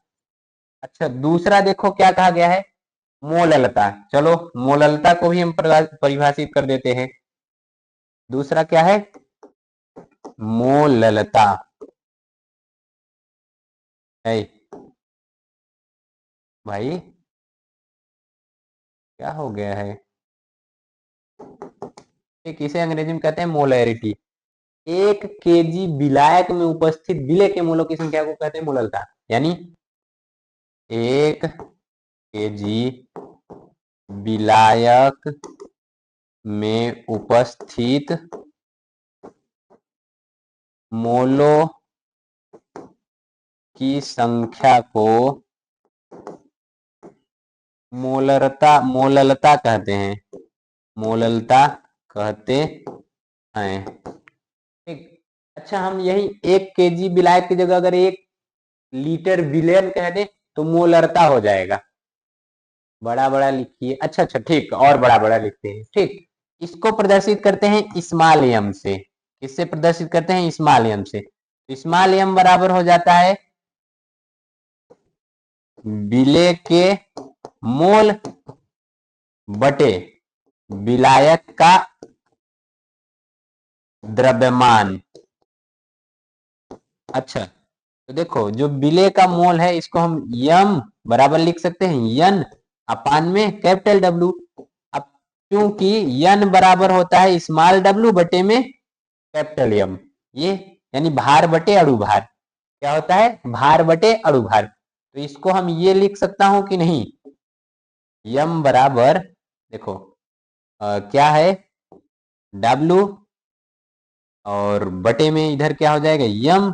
अच्छा दूसरा देखो क्या कहा गया है, मोललता। चलो मोललता को भी हम परिभाषित कर देते हैं। दूसरा क्या है, मोललता है भाई, क्या हो गया है? किसे अंग्रेजी में कहते हैं मोलैरिटी। 1 kg विलायक में उपस्थित विलेय के मोलों की संख्या को कहते हैं मोललता। यानी 1 kg विलायक में उपस्थित मोलों की संख्या को मोललता कहते हैं, मोललता कहते हैं। ठीक। अच्छा, हम यही 1 kg विलायक की जगह अगर 1 लीटर विलेन कह दें तो मोलरता हो जाएगा। बड़ा बड़ा लिखिए। अच्छा अच्छा, ठीक, और बड़ा बड़ा लिखते हैं। ठीक, इसको प्रदर्शित करते हैं स्मॉल एम से। किससे प्रदर्शित करते हैं? स्मॉल एम से। स्मॉल एम बराबर हो जाता है विलेय के मोल बटे विलायक का द्रव्यमान। अच्छा, तो देखो जो विलेय का मोल है इसको हम यम बराबर लिख सकते हैं यन अपान में कैपिटल डब्ल्यू। अब क्योंकि यन बराबर होता है स्मॉल डब्ल्यू बटे में कैपिटल यम, ये यानी भार बटे अणु भार। क्या होता है? भार बटे अणु भार। तो इसको हम ये लिख सकता हूं कि नहीं? यम बराबर देखो क्या है डब्ल्यू और बटे में इधर क्या हो जाएगा यम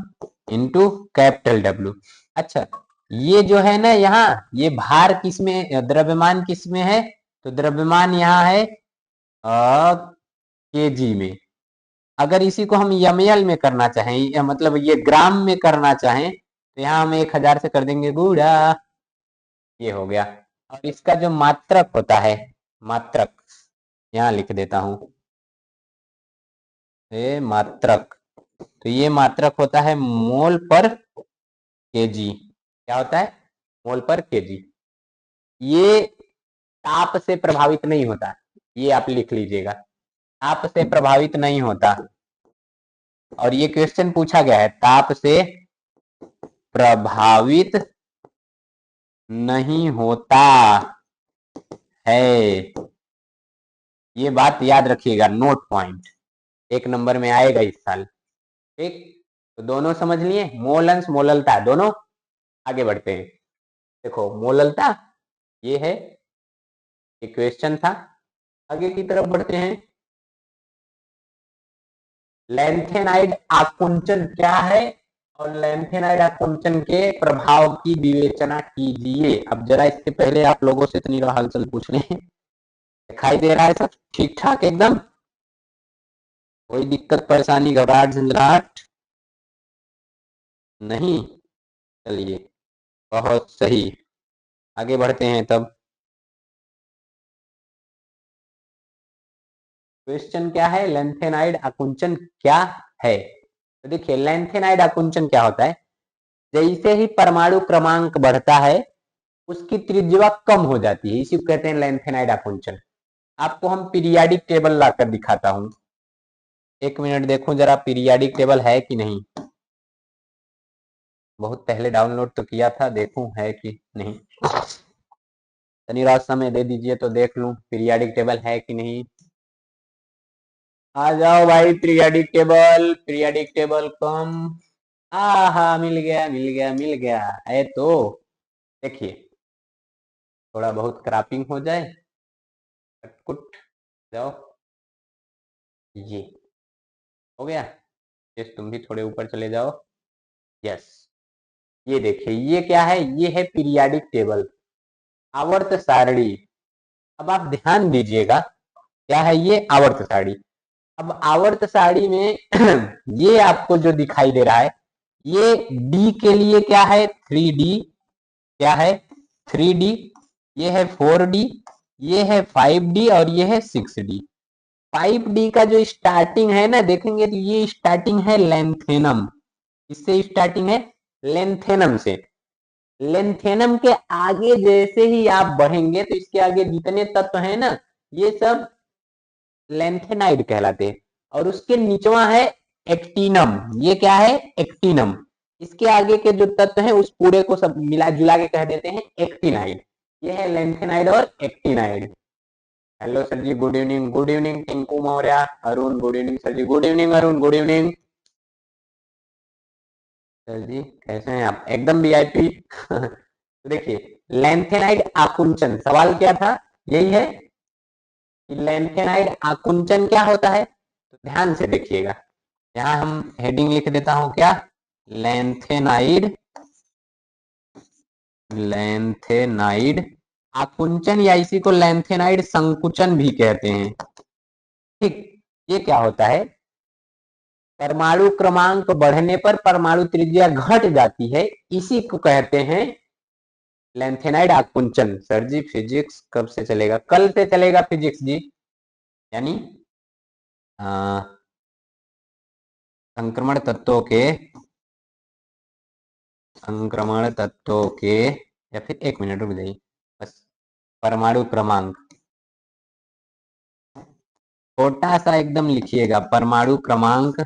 इंटू कैपिटल डब्ल्यू। अच्छा, ये जो है ना यहाँ ये भार किस में, द्रव्यमान किस में है? तो द्रव्यमान यहाँ है केजी में। अगर इसी को हम ml में करना चाहें, या मतलब ये ग्राम में करना चाहें, तो यहाँ हम 1000 से कर देंगे गुड़ा, ये हो गया। और इसका जो मात्रक होता है, मात्रक यहाँ लिख देता हूं, ये मात्रक, तो ये मात्रक होता है मोल पर केजी। क्या होता है? मोल पर केजी। ये ताप से प्रभावित नहीं होता, ये आप लिख लीजिएगा, ताप से प्रभावित नहीं होता। और ये क्वेश्चन पूछा गया है ताप से प्रभावित नहीं होता है, ये बात याद रखिएगा, नोट पॉइंट 1 नंबर में आएगा इस साल। ठीक, तो दोनों समझ लिए, मोल अंश मोललता दोनों। आगे बढ़ते हैं। देखो मोललता ये है, ये क्वेश्चन था। आगे की तरफ बढ़ते हैं। लैंथेनाइड आकुंचन क्या है और लैंथेनाइड आकुंचन के प्रभाव की विवेचना कीजिए। अब जरा इससे पहले आप लोगों से इतनी हालचाल पूछ रहे हैं, दिखाई दे रहा है सब ठीक ठाक एकदम? कोई दिक्कत परेशानी घबराहट झंझलाहट नहीं? चलिए बहुत सही, आगे बढ़ते हैं तब। क्वेश्चन क्या है? लैंथेनाइड आकुंचन क्या है? तो देखिए लैंथेनाइड आकुंचन क्या होता है, जैसे ही परमाणु क्रमांक बढ़ता है उसकी त्रिज्या कम हो जाती है, इसी को कहते हैं लैंथेनाइड आकुंचन। आपको हम पीरियाडिक टेबल लाकर दिखाता हूं, 1 मिनट देखूं जरा पीरियाडिक टेबल है कि नहीं। बहुत पहले डाउनलोड तो किया था, देखूं है कि नहीं। शनि रात समय दे दीजिए तो देख लूं पीरियाडिक टेबल है कि नहीं। आ जाओ भाई पीरियाडिक टेबल, पीरियाडिक टेबल कम। आहा, मिल गया मिल गया मिल गया है। तो देखिए थोड़ा बहुत क्रॉपिंग हो जाए, कटकुट जाओ, ये हो गया। यस, तुम भी थोड़े ऊपर चले जाओ। यस, ये देखिए ये क्या है? ये है पीरियाडिक टेबल, आवर्त सारणी। अब आप ध्यान दीजिएगा, क्या है ये? आवर्त सारणी। अब आवर्त सारणी में ये आपको जो दिखाई दे रहा है, ये डी के लिए क्या है? 3D। क्या है? 3D। ये है 4D, ये है 5D और ये है 6D। 5D का जो स्टार्टिंग है ना, देखेंगे तो ये स्टार्टिंग है लेंथेनम। इससे स्टार्टिंग है लेंथेनम से। लेंथेनम के आगे जैसे ही आप बढ़ेंगे तो इसके आगे जितने तत्व हैं ना, ये सब लेंथेनाइड कहलाते हैं। और उसके निचवा है एक्टिनम, ये क्या है? एक्टिनम। इसके आगे के जो तत्व हैं उस पूरे को सब मिला जुला के कह देते हैं एक्टिनाइड। ये है लेंथेनाइड और एक्टिनाइड। Hello sir ji, good evening Tinku Maurya, Arun good evening sir ji, good evening Arun, good evening sir ji, कैसे हैं आप? एकदम वीआईपी। तो देखिए, लेंथेनाइड आकुंचन, सवाल क्या था? यही है कि लेंथेनाइड आकुंचन क्या होता है। तो ध्यान से देखिएगा, यहां हम हेडिंग लिख देता हूं, क्या? लेंथेनाइड, लेंथेनाइड आकुंचन, या इसी को लेंथेनाइड संकुचन भी कहते हैं। ठीक, ये क्या होता है? परमाणु क्रमांक बढ़ने पर परमाणु त्रिज्या घट जाती है, इसी को कहते हैं लेंथेनाइड आकुंचन। सर जी फिजिक्स कब से चलेगा? कल से चलेगा फिजिक्स जी, यानी संक्रमण तत्वों के, संक्रमण तत्वों के, या फिर एक मिनट रुक जाइए बस, परमाणु क्रमांक छोटा सा एकदम लिखिएगा, परमाणु क्रमांक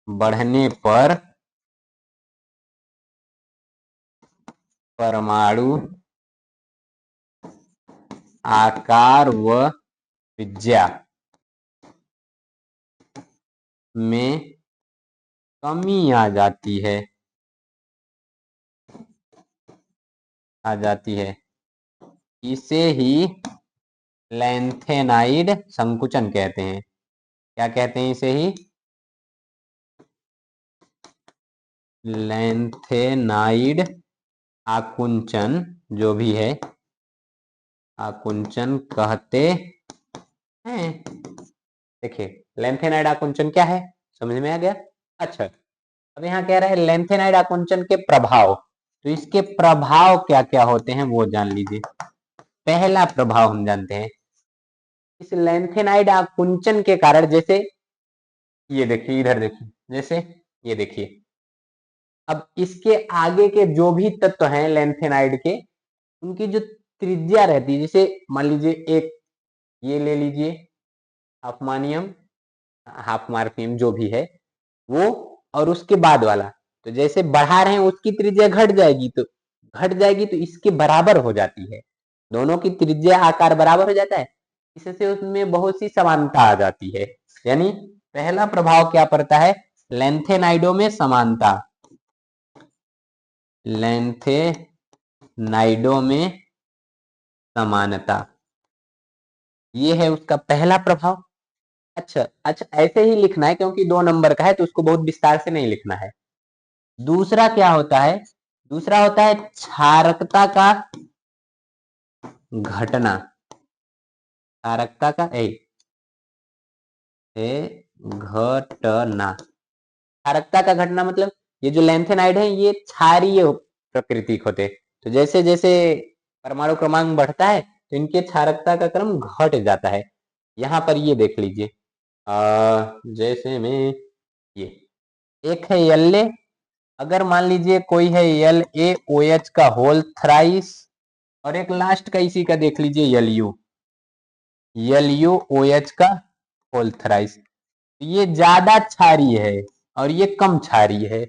बढ़ने पर परमाणु आकार व त्रिज्या में कमी आ जाती है, आ जाती है। इसे ही लेंथेनाइड संकुचन कहते हैं। क्या कहते हैं इसे ही? लेंथेनाइड आकुंचन, जो भी है आकुंचन कहते हैं। देखिए, लेंथेनाइड आकुंचन क्या है, समझ में आ गया? अच्छा, अब यहाँ कह रहा है लेंथेनाइड आकुंचन के प्रभाव। तो इसके प्रभाव क्या क्या होते हैं वो जान लीजिए। पहला प्रभाव हम जानते हैं, इस लेंथेनाइड आकुंचन के कारण, जैसे ये देखिए, इधर देखिए, जैसे ये देखिए, अब इसके आगे के जो भी तत्व हैं लेंथेनाइड के, उनकी जो त्रिज्या रहती है, जैसे मान लीजिए एक ये ले लीजिए, हाफमानियम, हाफ मार्फियम जो भी है वो, और उसके बाद वाला, तो जैसे बढ़ा रहे हैं उसकी त्रिज्या घट जाएगी, तो घट जाएगी तो इसके बराबर हो जाती है, दोनों की त्रिज्या आकार बराबर हो जाता है, इससे उसमें बहुत सी समानता आ जाती है। यानी पहला प्रभाव क्या पड़ता है? लेंथेनाइडो में समानता, लेंथेनाइडो में समानता, ये है उसका पहला प्रभाव। अच्छा अच्छा, ऐसे ही लिखना है क्योंकि 2 नंबर का है तो उसको बहुत विस्तार से नहीं लिखना है। दूसरा क्या होता है? दूसरा होता है क्षारकता का घटना, क्षारकता का घटना। क्षारकता का घटना मतलब ये जो लेंथेनाइड है ये क्षारीय प्रकृति के होते, तो जैसे जैसे परमाणु क्रमांक बढ़ता है तो इनके क्षारकता का क्रम घट जाता है। यहाँ पर ये देख लीजिए, जैसे में ये एक है एल ए, अगर मान लीजिए कोई है एल ए ओ एच का होल थ्राइस, और एक लास्ट का इसी का देख लीजिए L U, L U O H का होल थ्राइस, ये ज्यादा क्षारीय है और ये कम क्षारीय है।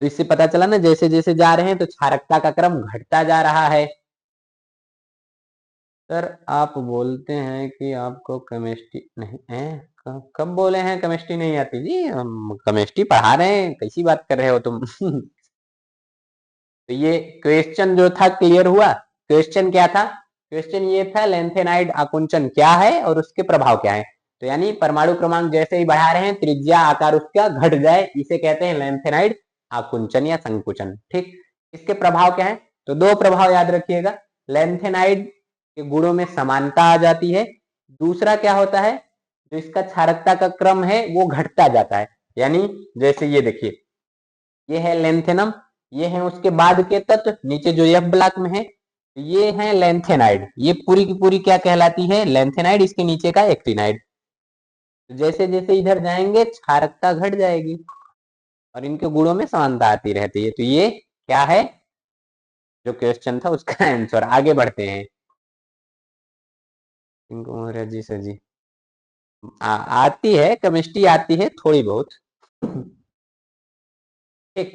तो इससे पता चला ना, जैसे जैसे जा रहे हैं तो क्षारकता का क्रम घटता जा रहा है। सर आप बोलते हैं कि आपको केमिस्ट्री नहीं है, कब बोले हैं केमिस्ट्री नहीं आती जी? हम केमिस्ट्री पढ़ा रहे हैं, कैसी बात कर रहे हो तुम? तो ये क्वेश्चन जो था क्लियर हुआ? क्वेश्चन क्या था? क्वेश्चन ये था लेंथेनाइड आकुंचन क्या है और उसके प्रभाव क्या है। तो यानी परमाणु क्रमांक जैसे ही बढ़ा रहे हैं त्रिज्या आकार उसका घट जाए, इसे कहते हैं लेंथेनाइड आकुंचन या संकुचन। ठीक, इसके प्रभाव क्या है? तो 2 प्रभाव याद रखिएगा, लेंथेनाइड के गुणों में समानता आ जाती है, दूसरा क्या होता है, जो इसका क्षारकता का क्रम है वो घटता जाता है। यानी जैसे ये देखिए, ये है लेंथेनम, ये है उसके बाद के तत्व नीचे जो एफ ब्लॉक में है, ये है लेंथेनाइड, ये पूरी की पूरी क्या कहलाती है? लेंथेनाइड, इसके नीचे का एक्टिनाइड। तो जैसे जैसे इधर जाएंगे क्षारकता घट जाएगी और इनके गुणों में समानता आती रहती है। तो ये क्या है जो क्वेश्चन था उसका आंसर। आगे बढ़ते हैं। जी सर जी, आती है, केमिस्ट्री आती है थोड़ी बहुत। ठीक,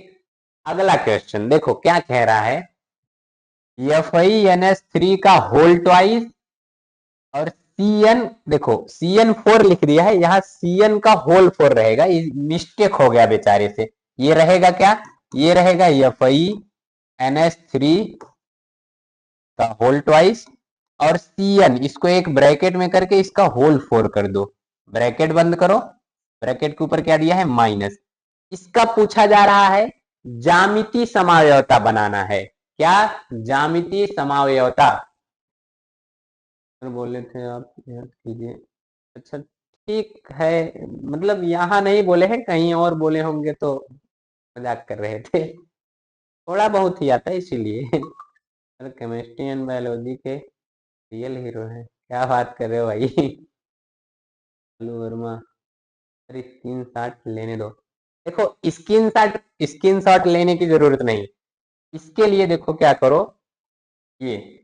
अगला क्वेश्चन देखो क्या कह रहा है, FeNH3 का होल ट्वाइस और CN, देखो CN4 लिख दिया है, यहाँ CN का होल 4 रहेगा, मिस्टेक हो गया बेचारे से। ये रहेगा क्या, ये रहेगा FeNH3 का होल ट्वाइस और CN, इसको एक ब्रैकेट में करके इसका होल 4 कर दो, ब्रैकेट बंद करो, ब्रैकेट के ऊपर क्या दिया है माइनस। इसका पूछा जा रहा है ज्यामितीय समावयवता बनाना है, क्या, ज्यामितीय समावयवता बोले थे आप, याद कीजिए। अच्छा ठीक है, मतलब यहाँ नहीं बोले हैं, कहीं और बोले होंगे तो मजाक कर रहे थे, थोड़ा बहुत ही आता है इसीलिए। केमिस्ट्री एंड बायोलॉजी के रियल हीरो हैं, क्या बात कर रहे हो भाई। हेलो वर्मा, अरे स्क्रीन शॉट लेने दो। देखो स्क्रीन शॉट लेने की जरूरत नहीं, इसके लिए देखो क्या करो, ये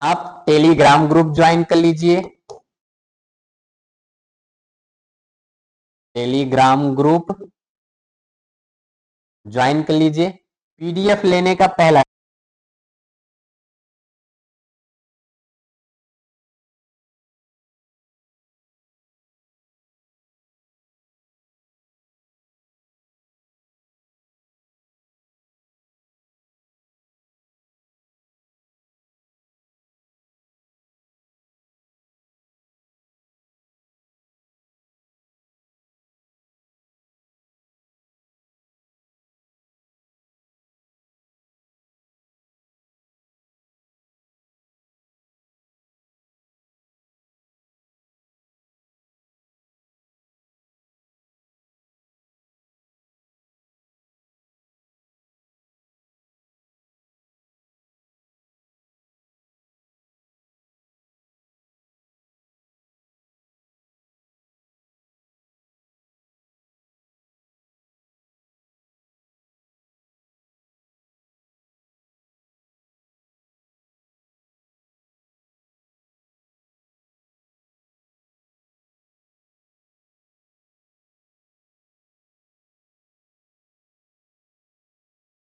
आप टेलीग्राम ग्रुप ज्वाइन कर लीजिए, टेलीग्राम ग्रुप ज्वाइन कर लीजिए। पीडीएफ लेने का पहला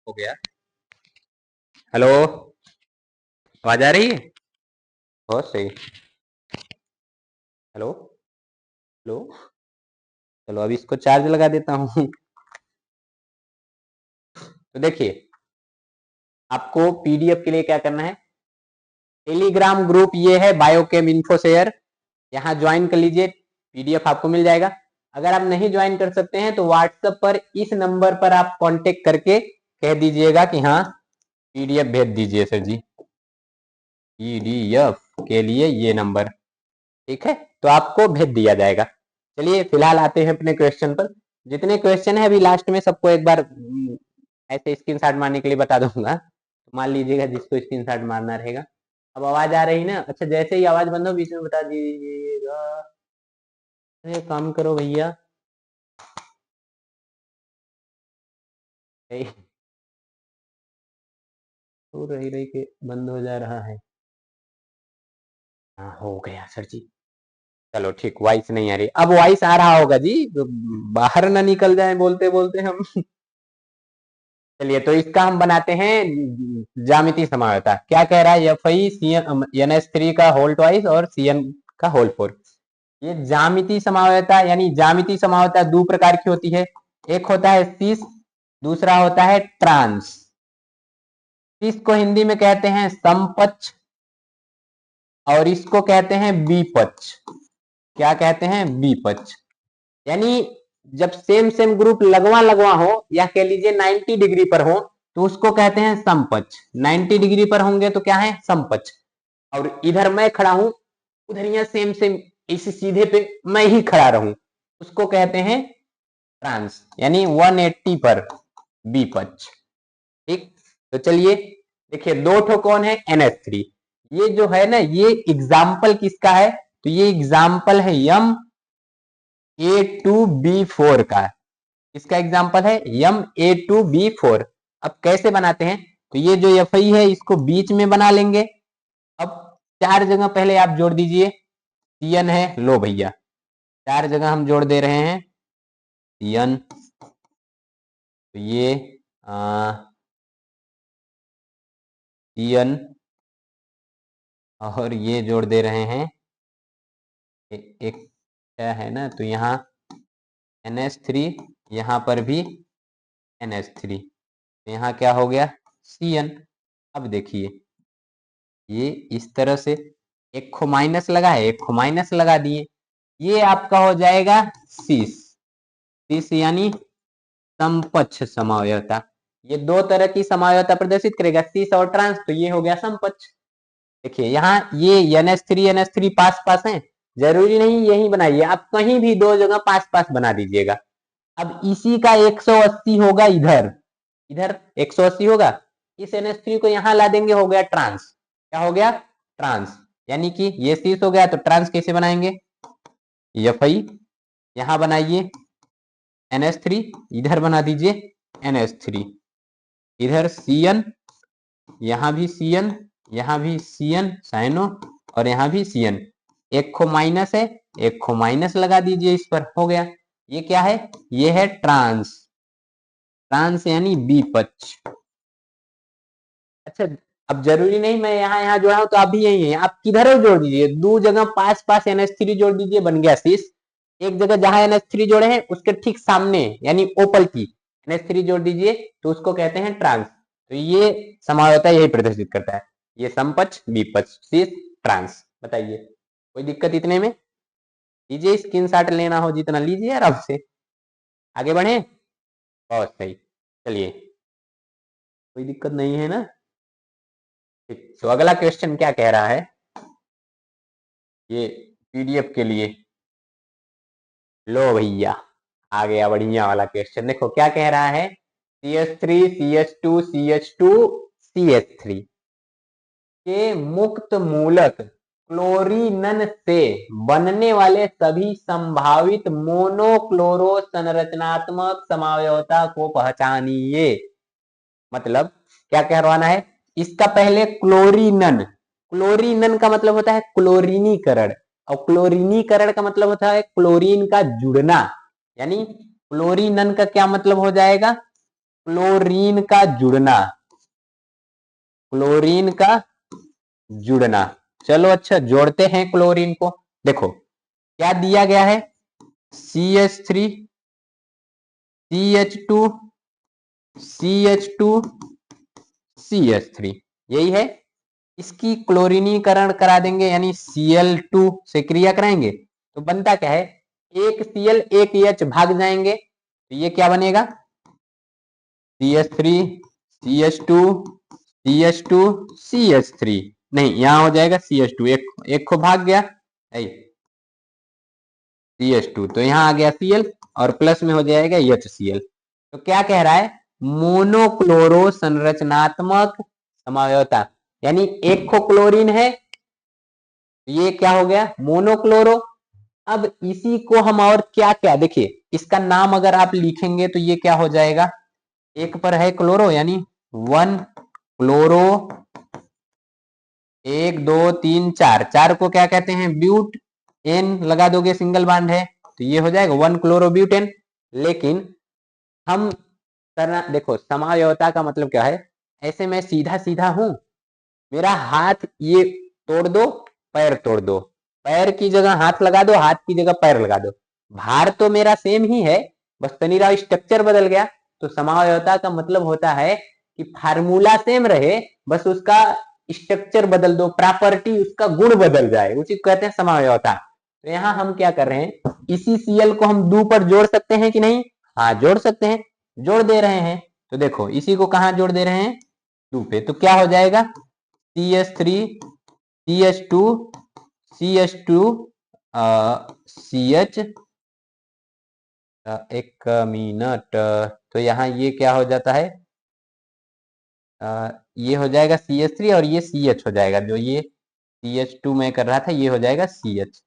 हो गया। हेलो, आवाज आ रही है, बहुत सही। हेलो, हेलो, चलो अभी इसको चार्ज लगा देता हूँ। तो देखिए आपको पीडीएफ के लिए क्या करना है, टेलीग्राम ग्रुप ये है बायोकेम इन्फो शेयर, यहाँ ज्वाइन कर लीजिए, पीडीएफ आपको मिल जाएगा। अगर आप नहीं ज्वाइन कर सकते हैं तो व्हाट्सएप पर इस नंबर पर आप कांटेक्ट करके कह दीजिएगा कि हाँ पीडीएफ भेज दीजिए सर जी, पीडीएफ के लिए ये नंबर, ठीक है, तो आपको भेज दिया जाएगा। चलिए फिलहाल आते हैं अपने क्वेश्चन पर, जितने क्वेश्चन है अभी लास्ट में सबको एक बार ऐसे स्क्रीनशॉट मारने के लिए बता दूंगा, तो मान लीजिएगा जिसको स्क्रीनशॉट मारना रहेगा। अब आवाज आ रही ना, अच्छा जैसे ही आवाज बंद हो बीच में बता दीजिएगा। अरे काम करो भैया, तो रही रही के बंद हो जा रहा है। हाँ हो गया सर जी, चलो ठीक, वॉइस नहीं आ रही, अब वॉइस आ रहा होगा जी, तो बाहर ना निकल जाए बोलते बोलते हम। चलिए तो इसका हम बनाते हैं ज्यामितीय समावयवता, क्या कह रहा है, FeNH3 का होल ट्वाइस और CN का होल 4। ये ज्यामितीय समावयवता, यानी ज्यामितीय समावयवता दो प्रकार की होती है, एक होता है सिस, दूसरा होता है ट्रांस। सिस को हिंदी में कहते हैं समपक्ष और इसको कहते हैं विपक्ष, क्या कहते हैं विपक्ष, यानी जब सेम सेम ग्रुप लगवा लगवा हो या कह लीजिए 90 डिग्री पर हो तो उसको कहते हैं समपक्ष, 90 डिग्री पर होंगे तो क्या है समपक्ष, और इधर मैं खड़ा हूं उधर यहाँ सेम सेम इस सीधे पे मैं ही खड़ा रहूं उसको कहते हैं ट्रांस, यानी 180 पर विपक्ष। ठीक, तो चलिए देखिए दो ठो कौन है NH3, ये जो है ना ये एग्जाम्पल किसका है, तो ये एग्जाम्पल है MA2B4 का, इसका एग्जाम्पल है MA2B4। अब कैसे बनाते हैं, तो ये जो Fe है इसको बीच में बना लेंगे। अब चार जगह पहले आप जोड़ दीजिए, CN है, लो भैया 4 जगह हम जोड़ दे रहे हैं Cn, तो ये Cn और ये जोड़ दे रहे हैं एक क्या है ना, तो यहाँ NH3, यहाँ पर भी NH3, तो यहाँ क्या हो गया Cn। अब देखिए ये इस तरह से एक को माइनस लगा है, एक को माइनस लगा दिए, ये आपका हो जाएगा सीस यानी समपक्ष समावयवता। ये दो तरह की समावयवता प्रदर्शित करेगा, सीस और ट्रांस, तो ये हो गया समपक्ष। देखिए यहाँ ये NH3 पास पास है, जरूरी नहीं यही बनाइए, आप कहीं भी दो जगह पास पास बना दीजिएगा। अब इसी का 180 होगा इधर, इधर 180 होगा, इस NH3 को यहां ला देंगे, हो गया ट्रांस। क्या हो गया ट्रांस, यानी कि ये सीस हो गया, तो ट्रांस कैसे बनाएंगे, Fi यहां बनाइए NH3, इधर बना दीजिए NH3, इधर Cn, यहां भी Cn, यहां भी Cn साइनो, और यहां भी Cn, एक को माइनस है, एक को माइनस लगा दीजिए इस पर, हो गया। ये क्या है, ये है ट्रांस, ट्रांस यानी बी पक्ष। अच्छा, अब जरूरी नहीं मैं यहाँ जोड़ा हूं तो आप भी यही है, आप किधर जोड़ दीजिए, दो जगह पास पास NH3 जोड़ दीजिए, बन गया सीस। एक जगह जहां NH3 जोड़े हैं उसके ठीक सामने यानी ओपल की NH3 जोड़ दीजिए, तो उसको कहते हैं ट्रांस। तो ये समावयवता यही प्रदर्शित करता है, ये समपक्ष विपक्ष सीस ट्रांस। बताइए कोई दिक्कत इतने में, लीजिए स्क्रीनशॉट लेना हो जितना लीजिए आराम से, आगे बढ़े। बहुत सही, चलिए कोई दिक्कत नहीं है ना। तो अगला क्वेश्चन क्या कह रहा है, ये PDF के लिए, लो भैया आ गया बढ़िया वाला क्वेश्चन। देखो क्या कह रहा है, CH3 CH2 CH2 CH3 के मुक्त मूलक क्लोरीनन से बनने वाले सभी संभावित मोनोक्लोरो संरचनात्मक समावयवता को पहचानिए। मतलब क्या कहवाना है, इसका पहले क्लोरीनन, क्लोरीनन का मतलब होता है क्लोरीनीकरण, और क्लोरीनीकरण का मतलब होता है क्लोरीन का जुड़ना, यानी क्लोरीनन का क्या मतलब हो जाएगा, क्लोरीन का जुड़ना, क्लोरीन का जुड़ना। चलो अच्छा जोड़ते हैं क्लोरीन को। देखो क्या दिया गया है, CH3 CH2 CH2 CH3, यही है। इसकी क्लोरीनीकरण करा देंगे यानी Cl2 से क्रिया कराएंगे, तो बनता क्या है, एक Cl एक H भाग जाएंगे, तो ये क्या बनेगा, CH3 CH2 CH2 CH3, नहीं यहां हो जाएगा CH2, एक को भाग गया CH2, तो यहां आ गया Cl और प्लस में हो जाएगा HCl। तो क्या कह रहा है, मोनोक्लोरो संरचनात्मक समावयवता, यानी एक को क्लोरीन है, ये क्या हो गया मोनोक्लोरो। अब इसी को हम और क्या क्या, देखिए इसका नाम अगर आप लिखेंगे तो ये क्या हो जाएगा, एक पर है क्लोरो यानी 1 क्लोरो, 1 2 3 4, 4 को क्या कहते हैं ब्यूट, एन लगा दोगे सिंगल बॉन्ड है, तो ये हो जाएगा 1 क्लोरोब्यूटेन। लेकिन हम करना, देखो समावयवता का मतलब क्या है, ऐसे मैं सीधा सीधा हूं, मेरा हाथ ये तोड़ दो, पैर तोड़ दो, पैर की जगह हाथ लगा दो, हाथ की जगह पैर लगा दो, भार तो मेरा सेम ही है, बस तनीरा स्ट्रक्चर बदल गया। तो समावयवता का मतलब होता है कि फार्मूला सेम रहे, बस उसका स्ट्रक्चर बदल दो, प्रॉपर्टी उसका गुण बदल जाए, उसी को कहते हैं समावयवता। तो यहाँ हम क्या कर रहे हैं, इसी Cl को हम दो पर जोड़ सकते हैं कि नहीं, हाँ जोड़ सकते हैं, जोड़ दे रहे हैं। तो देखो इसी को कहां जोड़ दे रहे हैं, दो पे, तो क्या हो जाएगा CH3 CH2 CH2 CH, एक मिनट, तो यहाँ ये क्या हो जाता है, ये हो जाएगा CH3 और ये CH हो जाएगा, जो ये CH2 में कर रहा था ये हो जाएगा CH,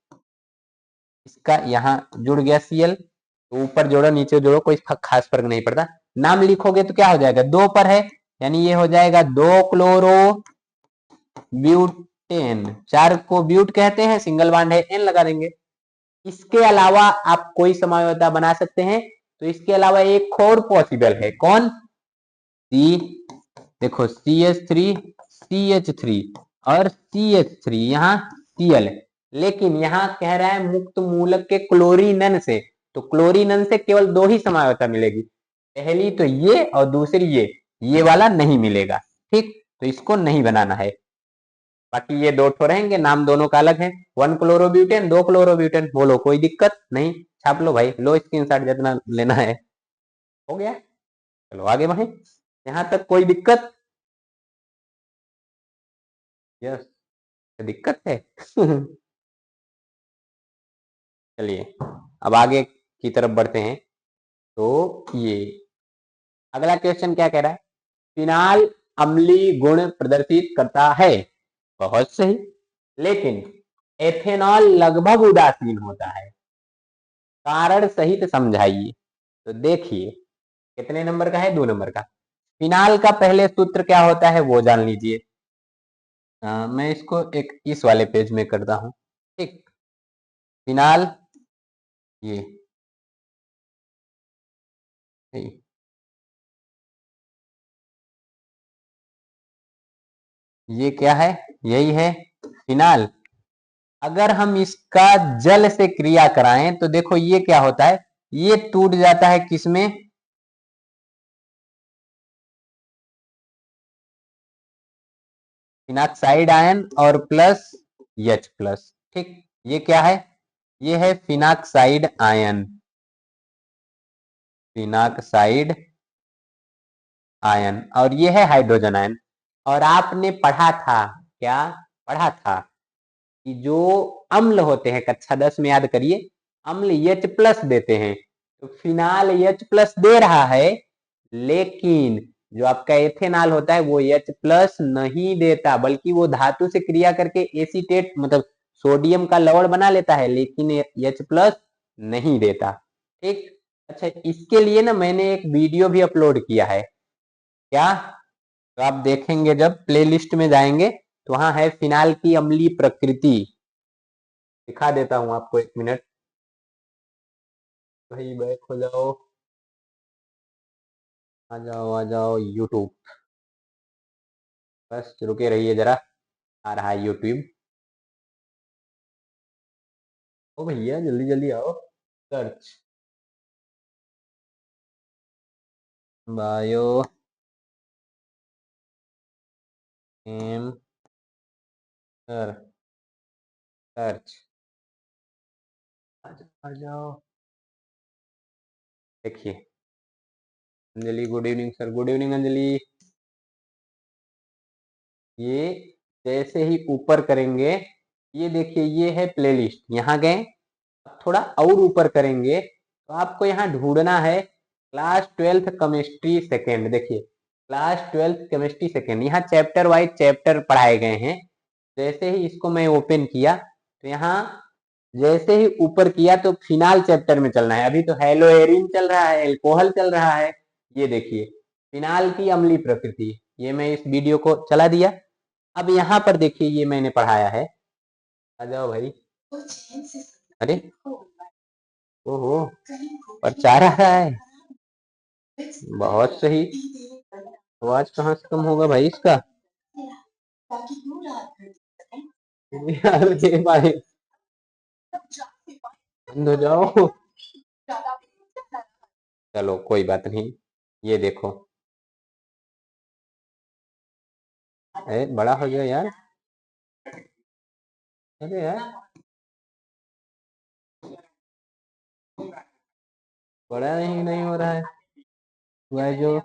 इसका यहाँ जुड़ गया Cl, तो ऊपर जोड़ो नीचे जोड़ो कोई खास फर्क नहीं पड़ता। नाम लिखोगे तो क्या हो जाएगा, दो पर है यानी ये हो जाएगा 2 क्लोरो ब्यूटेन, 4 को ब्यूट कहते हैं, सिंगल बॉन्ड है, एन लगा देंगे। इसके अलावा आप कोई समझौता बना सकते हैं। तो इसके अलावा एक और पॉसिबल है, कौन? सी, देखो CH3 CH3 और CH3, यहाँ Cl, लेकिन यहाँ कह रहा है मुक्त मूलक के क्लोरीनन से, तो क्लोरीनन से केवल दो ही समझौता मिलेगी, पहली तो ये और दूसरी ये वाला नहीं मिलेगा। ठीक, तो इसको नहीं बनाना है। बाकी ये दो ठो रहेंगे, नाम दोनों का अलग है, 1 क्लोरोब्यूटेन 2 क्लोरोब्यूटेन। बोलो कोई दिक्कत नहीं, छाप लो भाई, लो स्क्रीनशॉट जितना लेना है। हो गया, चलो आगे बढ़े, यहाँ तक कोई दिक्कत? यस, दिक्कत है। चलिए अब आगे की तरफ बढ़ते हैं। तो ये अगला क्वेश्चन क्या कह रहा है? फिनाल अम्लीय गुण प्रदर्शित करता है, बहुत सही, लेकिन एथेनॉल लगभग उदासीन होता है, कारण सहित समझाइए। तो देखिए कितने नंबर का है? 2 नंबर का। फिनाल का पहले सूत्र क्या होता है वो जान लीजिए। मैं इसको एक इस वाले पेज में करता हूं। ठीक, फिनाल ये ये क्या है? यही है फिनाल। अगर हम इसका जल से क्रिया कराएं तो देखो ये क्या होता है, ये टूट जाता है किसमें? फिनाक्साइड आयन और प्लस H+। ठीक, ये क्या है? ये है फिनाक्साइड आयन, फिनाक्साइड आयन, और ये है हाइड्रोजन आयन। और आपने पढ़ा था, क्या पढ़ा था? कि जो अम्ल होते हैं, कक्षा 10 में याद करिए, अम्ल H+ देते हैं, तो फिनाल H+ दे रहा है, लेकिन जो आपका एथेनॉल होता है वो H+ नहीं देता, बल्कि वो धातु से क्रिया करके एसीटेट मतलब सोडियम का लवण बना लेता है, लेकिन H+ नहीं देता। ठीक, अच्छा इसके लिए ना मैंने एक वीडियो भी अपलोड किया है, क्या? तो आप देखेंगे जब प्लेलिस्ट में जाएंगे तो वहां है फिनाल की अम्लीय प्रकृति, दिखा देता हूं आपको, 1 मिनट भाई, बैक हो जाओ, आ जाओ यूट्यूब, बस रुके रहिए जरा, आ रहा है यूट्यूब। ओ भैया जल्दी जल्दी आओ, search bio M sir, search, आ जाओ, देखिए। Anjali good evening sir, good evening Anjali. ये जैसे ही ऊपर करेंगे, ये देखिए ये है प्लेलिस्ट, यहाँ गए, थोड़ा और ऊपर करेंगे तो आपको यहाँ ढूंढना है क्लास 12th केमिस्ट्री सेकेंड। देखिए क्लास 12th केमिस्ट्री सेकेंड, यहाँ चैप्टर वाइज चैप्टर पढ़ाए गए हैं। जैसे ही इसको मैं ओपन किया तो यहाँ जैसे ही ऊपर किया तो फिनाल चैप्टर में चलना है, अभी तो हेलोएरिन चल रहा है, एल्कोहल चल रहा है। ये देखिए फिनाल की अम्लीय प्रकृति, ये मैं इस वीडियो को चला दिया। अब यहाँ पर देखिए ये मैंने पढ़ाया है, आ जाओ भाई। अरे ओहो, प्रचार आ रहा है, बहुत सही। आवाज कहाँ से कम होगा भाई इसका? यार ये भाई बंद हो जाओ। चलो कोई बात नहीं, ये देखो, बड़ा हो गया यार, अरे यार बड़ा नहीं हो रहा है, हुआ है जो,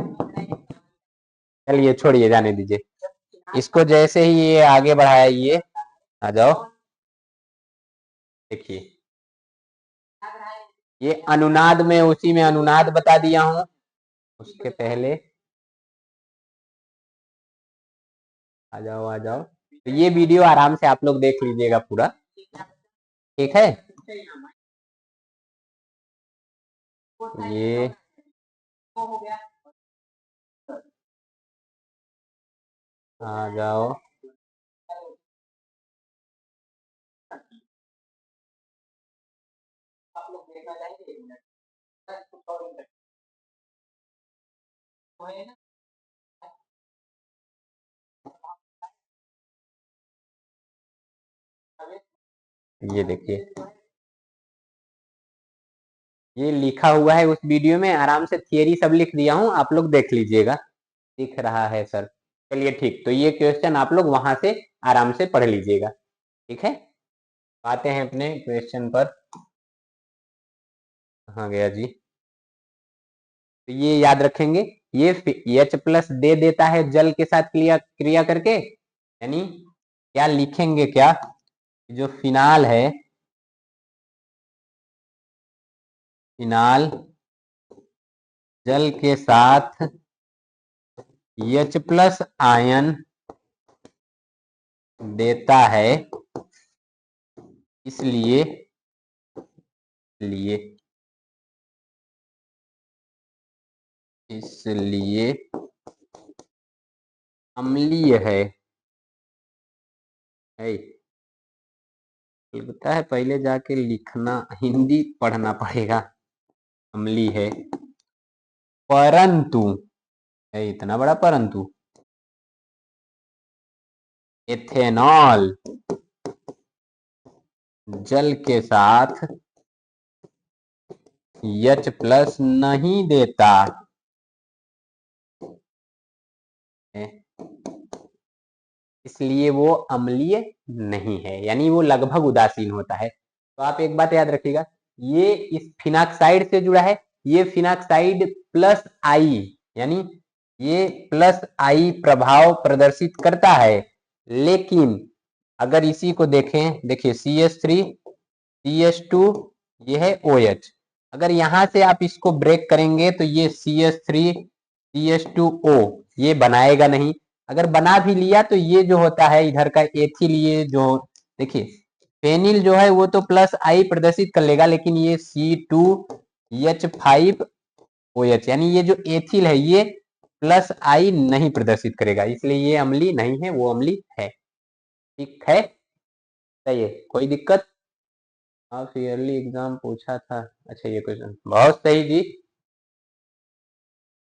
चलिए छोड़िए, जाने दीजिए इसको। जैसे ही ये आगे बढ़ाया, ये आ जाओ, देखिए ये अनुनाद में, उसी में अनुनाद बता दिया हूं। उसके पहले आ जाओ आ जाओ, तो ये वीडियो आराम से आप लोग देख लीजिएगा पूरा, ठीक है? ये आ जाओ, देखना चाहेंगे? एक मिनट, कुछ और है ना? ये देखिए, ये लिखा हुआ है उस वीडियो में, आराम से थियरी सब लिख दिया हूँ, आप लोग देख लीजिएगा। दिख रहा है सर? चलिए ठीक, तो ये क्वेश्चन आप लोग वहां से आराम से पढ़ लीजिएगा, ठीक है। आते हैं अपने क्वेश्चन पर। कहाँ गया जी? तो ये याद रखेंगे, ये H प्लस दे देता है जल के साथ क्रिया क्रिया करके, यानी क्या लिखेंगे, क्या जो फिनाल है, फिनाल जल के साथ H प्लस आयन देता है, इसलिए लिए इसलिए अम्लीय है। लगता है पहले जाके लिखना, हिंदी पढ़ना पड़ेगा। अम्लीय है, परंतु, है इतना बड़ा परंतु, एथेनॉल जल के साथ H प्लस नहीं देता है, इसलिए वो अम्लीय नहीं है, यानी वो लगभग उदासीन होता है। तो आप एक बात याद रखिएगा, ये इस फिनाक्साइड से जुड़ा है, ये फिनाक्साइड प्लस आई, यानी ये प्लस आई प्रभाव प्रदर्शित करता है। लेकिन अगर इसी को देखें, देखिए CH3 CH2, ये है OH, अगर यहां से आप इसको ब्रेक करेंगे तो ये CH3 CH2O ये बनाएगा नहीं। अगर बना भी लिया तो ये जो होता है इधर का एथिल, ये जो देखिए फेनिल जो है वो तो प्लस आई प्रदर्शित कर लेगा, लेकिन ये C2H5OH यानी ये जो एथिल है ये प्लस आई नहीं प्रदर्शित करेगा, इसलिए ये अम्ली नहीं है, वो अम्ली है। ठीक है, सही है, कोई दिक्कत? हाफ ईयरली एग्जाम पूछा था, अच्छा ये क्वेश्चन बहुत सही जी।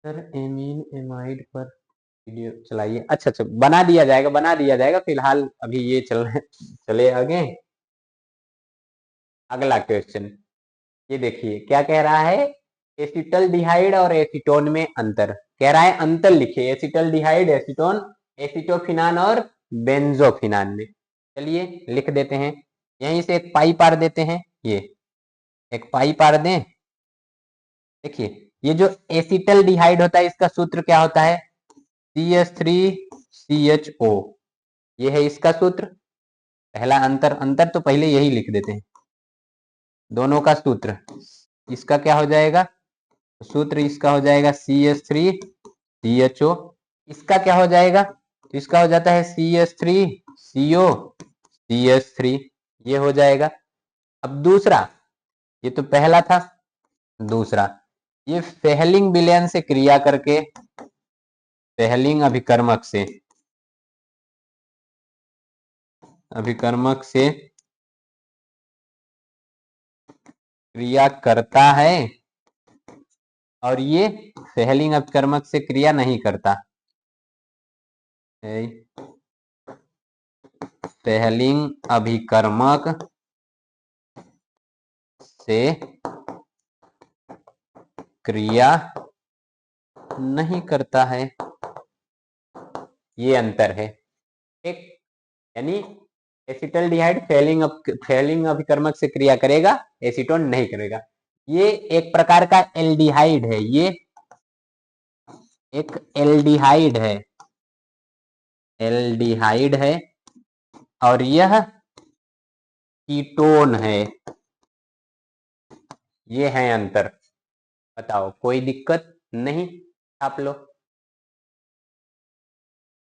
सर एमीन एमाइड पर वीडियो चलाइए। अच्छा अच्छा, बना दिया जाएगा, बना दिया जाएगा, फिलहाल अभी ये चले आगे। अगला क्वेश्चन, ये देखिए क्या कह रहा है, एसिटल्डिहाइड और एसीटोन में अंतर कह रहा है, अंतर लिखिए, एसिटल्डिहाइड एसीटोन, एसिटोफिनान और बेंजोफिनान में। चलिए लिख देते हैं, यहीं से एक पाई पार देते हैं, ये एक पाई पार दें। देखिए ये जो एसिटल्डिहाइड होता है इसका सूत्र क्या होता है, CH3CHO, ये है इसका सूत्र। पहला अंतर, अंतर तो पहले यही लिख देते हैं, दोनों का सूत्र, इसका क्या हो जाएगा, सूत्र इसका हो जाएगा CH3CHO, इसका क्या हो जाएगा, तो इसका हो जाता है CH3CO CH3, ये हो जाएगा। अब दूसरा, ये तो पहला था, दूसरा ये फेहलिंग विलयन से क्रिया करके, फेहलिंग अभिकर्मक से क्रिया करता है, और ये फेहलिंग अभिकर्मक से क्रिया नहीं करता, फेहलिंग अभिकर्मक से क्रिया नहीं करता है, ये अंतर है। ठीक, यानी एसिटल्डिहाइड फेलिंग अभिकर्मक से क्रिया करेगा, एसीटोन नहीं करेगा। ये एक प्रकार का एल्डिहाइड है, ये एक एल्डिहाइड है, एल्डिहाइड है, और यह कीटोन है, ये है अंतर। बताओ कोई दिक्कत नहीं? आप लो,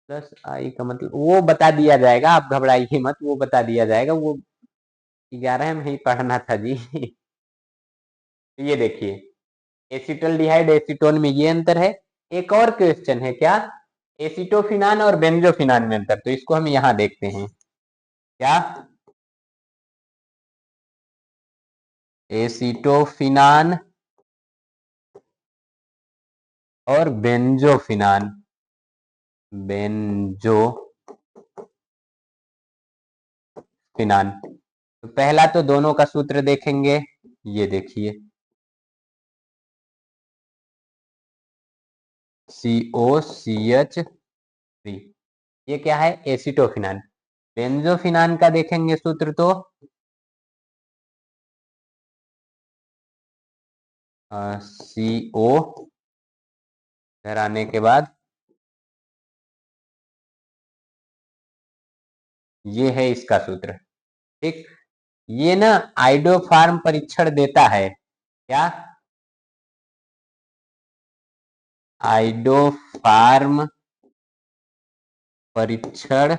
प्लस आई का मतलब वो बता दिया जाएगा, आप घबराइए मत, वो बता दिया जाएगा, वो 11 में ही पढ़ना था जी। ये देखिए एसिटल्डिहाइड एसीटोन में ये अंतर है। एक और क्वेश्चन है, क्या एसिटोफिनान और बेंजोफिनान में अंतर, तो इसको हम यहां देखते हैं, क्या एसिटोफिनान और बेंजोफिनान। बेंजोफिनान, तो पहला तो दोनों का सूत्र देखेंगे, ये देखिए COCH3, ये क्या है, एसिटोफिनान। बेंजोफिनान का देखेंगे सूत्र तो CO इधर आने के बाद ये है इसका सूत्र, ठीक। ये ना आइडोफार्म परीक्षण देता है, क्या, आइडोफार्म परीक्षण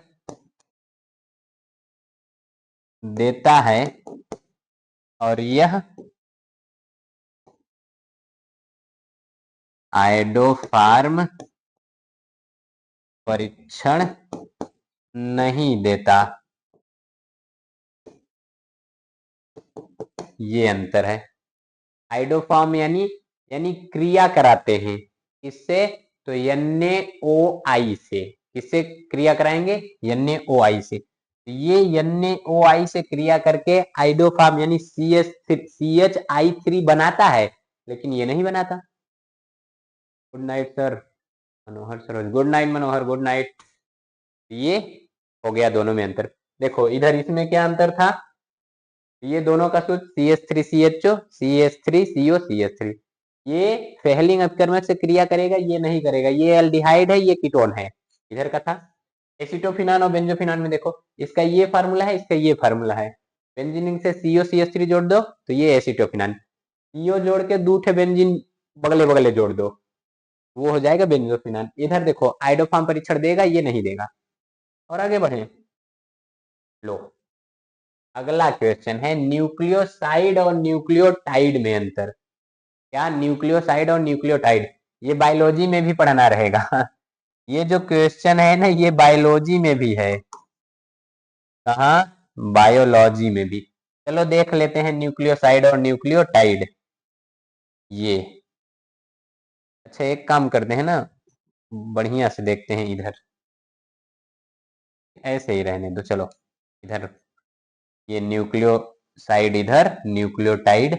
देता है, और यह आइडोफार्म परीक्षण नहीं देता, ये अंतर है। आइडोफार्म यानी क्रिया कराते हैं, किससे, तो NaOI से, किससे क्रिया कराएंगे, NaOI से। ये NaOI से क्रिया करके आइडोफार्म यानी CH3 बनाता है, लेकिन ये नहीं बनाता। गुड नाइट सर मनोहर सरोज, गुड नाइट मनोहर, गुड नाइट। ये हो गया दोनों में अंतर। देखो इधर इसमें क्या अंतर था, ये दोनों का सूत्र CH3CHO CH3CO CH3, ये फेहलिंग अपकर्मक से क्रिया करेगा, ये नहीं करेगा, ये एल्डिहाइड है, ये कीटोन है। इधर का था एसिटोफिनान और बेंजोफिनान में, देखो इसका ये फार्मूला है, इसका ये फार्मूला है। बेंजीन से COCH3 जोड़ दो तो ये एसिटोफिनान, CO जोड़ के दूठे बेंजीन बगले बगले जोड़ दो, वो हो जाएगा बेंजोफिनान। इधर देखो आइडोफार्म परीक्षण देगा, ये नहीं देगा। और आगे बढ़े, लो अगला क्वेश्चन है न्यूक्लियोसाइड और न्यूक्लियोटाइड में अंतर। क्या, न्यूक्लियोसाइड और न्यूक्लियोटाइड, ये बायोलॉजी में भी पढ़ना रहेगा। ये जो क्वेश्चन है ना, ये बायोलॉजी में भी है। कहा, बायोलॉजी में भी। चलो देख लेते हैं न्यूक्लियोसाइड और न्यूक्लियोटाइड। ये अच्छा, एक काम करते हैं ना, बढ़िया से देखते हैं इधर, ऐसे ही रहने दो, चलो इधर ये न्यूक्लियोसाइड इधर, न्यूक्लियोटाइड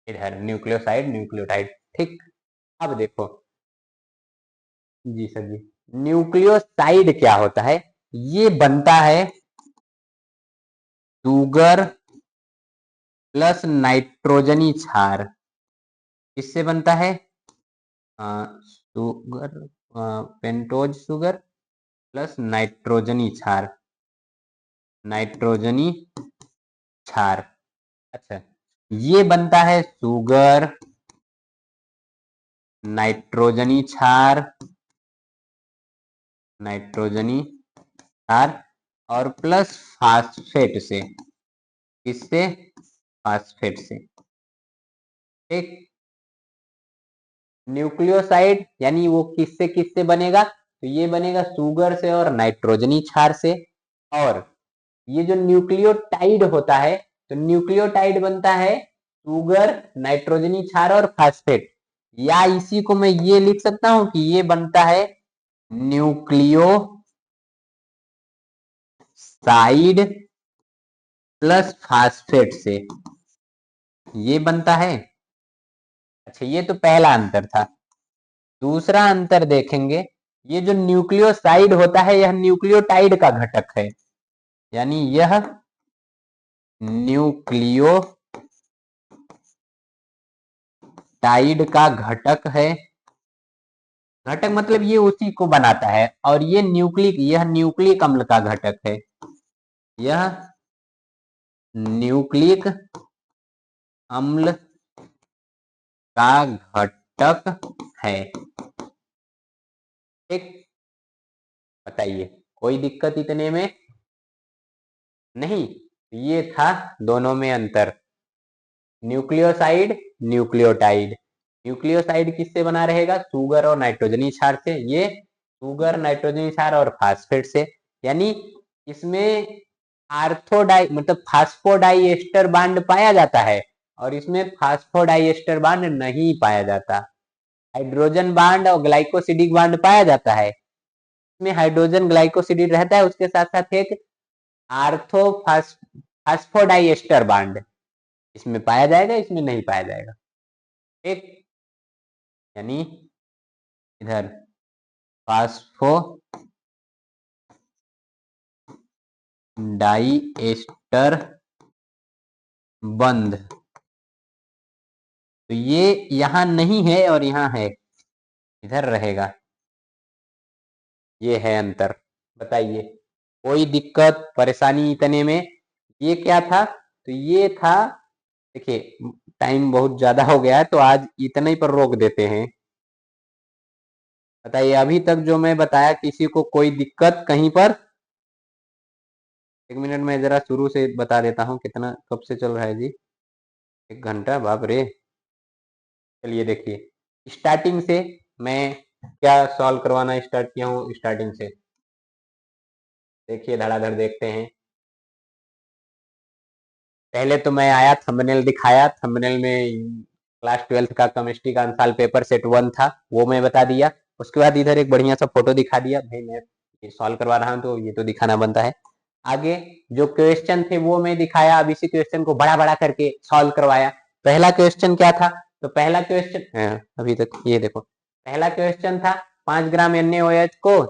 इधर, न्यूक्लियोसाइड न्यूक्लियोटाइड, ठीक। अब देखो, जी सर जी, न्यूक्लियोसाइड क्या होता है, ये बनता है शुगर प्लस नाइट्रोजनी क्षार। किससे बनता है, शुगर, पेंटोज शुगर प्लस नाइट्रोजनी क्षार, नाइट्रोजनी क्षार। अच्छा, ये बनता है शुगर, नाइट्रोजनी क्षार, नाइट्रोजनी क्षार और प्लस फास्फेट से। किससे, फास्फेट से, ठीक। न्यूक्लियोसाइड यानी वो किससे किससे बनेगा, तो ये बनेगा शुगर से और नाइट्रोजनी क्षार से। और ये जो न्यूक्लियोटाइड होता है, तो न्यूक्लियोटाइड बनता है शुगर, नाइट्रोजनी क्षार और फास्फेट, या इसी को मैं ये लिख सकता हूं कि ये बनता है न्यूक्लियोसाइड प्लस फास्फेट से, ये बनता है। अच्छा, ये तो पहला अंतर था। दूसरा अंतर देखेंगे, ये जो न्यूक्लियोसाइड होता है, यह न्यूक्लियोटाइड का घटक है, यानी यह न्यूक्लियोटाइड का घटक है। घटक मतलब ये उसी को बनाता है, और ये यह न्यूक्लिक अम्ल का घटक है, यह न्यूक्लिक अम्ल का घटक है, ठीक। बताइए कोई दिक्कत इतने में नहीं, ये था दोनों में अंतर, न्यूक्लियोसाइड न्यूक्लियोटाइड। न्यूक्लियोसाइड किससे बना रहेगा, शुगर और नाइट्रोजनी क्षार से, ये शुगर, नाइट्रोजनी क्षार और फास्फेट से, यानी इसमें आर्थोडाई मतलब फास्फोडाई एस्टर बांड पाया जाता है, और इसमें फास्फोडाइएस्टर बांड नहीं पाया जाता। हाइड्रोजन बांड और ग्लाइकोसिडिक बांड पाया जाता है। इसमें हाइड्रोजन ग्लाइकोसिडिक रहता है, उसके साथ साथ एक आर्थो फास्फोडाइएस्टर बांड इसमें पाया जाएगा, इसमें नहीं पाया जाएगा। एक यानी इधर फास्फो डाइएस्टर बंध, तो ये यहां नहीं है और यहां है, इधर रहेगा। ये है अंतर। बताइए कोई दिक्कत परेशानी इतने में? ये क्या था? तो ये था, देखिए टाइम बहुत ज्यादा हो गया है तो आज इतने ही पर रोक देते हैं। बताइए अभी तक जो मैं बताया किसी को कोई दिक्कत कहीं पर? एक मिनट में जरा शुरू से बता देता हूँ कितना कब से चल रहा है जी। 1 घंटा, बाप रे। चलिए देखिए स्टार्टिंग से मैं क्या सॉल्व करवाना स्टार्ट किया हूँ, स्टार्टिंग से देखिए धड़ाधड़ देखते हैं। पहले तो मैं आया, थंबनेल दिखाया, थंबनेल में क्लास 12th का केमिस्ट्री का अंसाल पेपर सेट 1 था, वो मैं बता दिया। उसके बाद इधर एक बढ़िया सा फोटो दिखा दिया, भाई मैं ये सॉल्व करवा रहा हूँ तो ये तो दिखाना बनता है। आगे जो क्वेश्चन थे वो मैं दिखाया, अब इसी क्वेश्चन को बड़ा बड़ा करके सॉल्व करवाया। पहला क्वेश्चन क्या था? तो पहला क्वेश्चन अभी तक ये देखो, पहला क्वेश्चन था 5 ग्राम NaOH को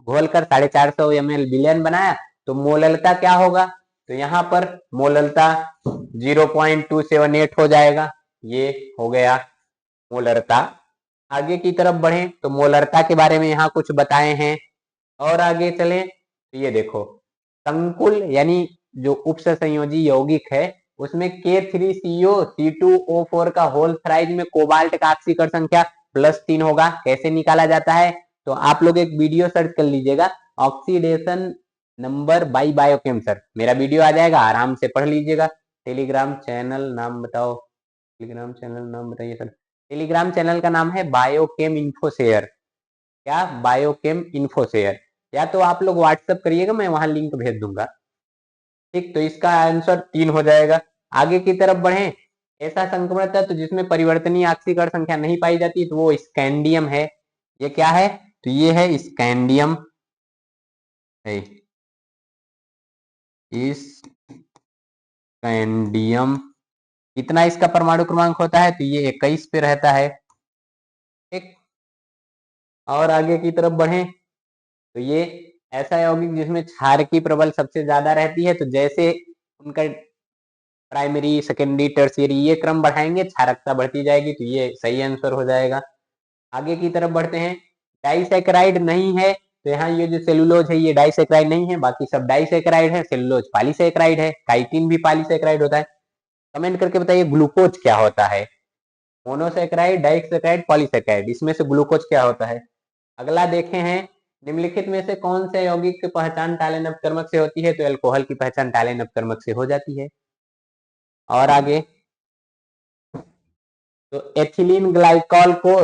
घोलकर 450 ml विलयन बनाया तो मोललता क्या होगा? तो यहाँ पर मोललता 0.278 हो जाएगा, ये हो गया मोलरता। आगे की तरफ बढ़े तो मोलरता के बारे में यहाँ कुछ बताए हैं। और आगे चलें तो ये देखो संकुल यानी जो उपसंयोजी यौगिक है उसमें K3CO C2O4 का होल थ्राइज में कोबाल्ट का ऑक्सीकरण संख्या +3 होगा। कैसे निकाला जाता है? तो आप लोग एक वीडियो सर्च कर लीजिएगा, oxidation number by biochem sir, मेरा वीडियो आ जाएगा, आराम से पढ़ लीजिएगा। टेलीग्राम चैनल नाम बताओ, टेलीग्राम चैनल नाम बताइए सर। टेलीग्राम चैनल का नाम है बायोकेम इन्फोशेयर। क्या? बायोकेम इन्फोशेयर। या तो आप लोग व्हाट्सएप करिएगा, मैं वहां लिंक भेज दूंगा। ठीक, तो इसका आंसर 3 हो जाएगा। आगे की तरफ बढ़े, ऐसा संक्रमण तत्व जिसमें परिवर्तनीय ऑक्सीकरण संख्या नहीं पाई जाती तो वो स्कैंडियम है। ये क्या है? तो ये है स्कैंडियम है। स्कैंडियम कितना इसका परमाणु क्रमांक होता है? तो ये 21 पे रहता है। ठीक, और आगे की तरफ बढ़े तो ये ऐसा यौगिक जिसमें क्षार की प्रबल सबसे ज्यादा रहती है, तो जैसे उनका प्राइमरी सेकेंडरी टर्शियरी ये क्रम बढ़ाएंगे क्षारकता बढ़ती जाएगी, तो ये सही आंसर हो जाएगा। आगे की तरफ बढ़ते हैं, डाइसैकेराइड नहीं है तो यहाँ ये जो सेलुलोज है ये डाइसैकेराइड नहीं है, बाकी सब डाइसैकेराइड है। सेलुलोज पॉलीसैकेराइड है, काइटिन भी पॉलीसैकेराइड होता है। कमेंट करके बताइए ग्लूकोज क्या होता है? मोनोसैकेराइड, डाइसैकेराइड, पॉलीसैकेराइड, इसमें से ग्लूकोज क्या होता है? अगला देखे हैं, निम्नलिखित में से कौन से यौगिक की पहचान टालेन अपकर्मक से होती है? तो अल्कोहल की पहचान टालेन अपकर्मक से हो जाती है। और आगे तो एथिलीन ग्लाइकॉल को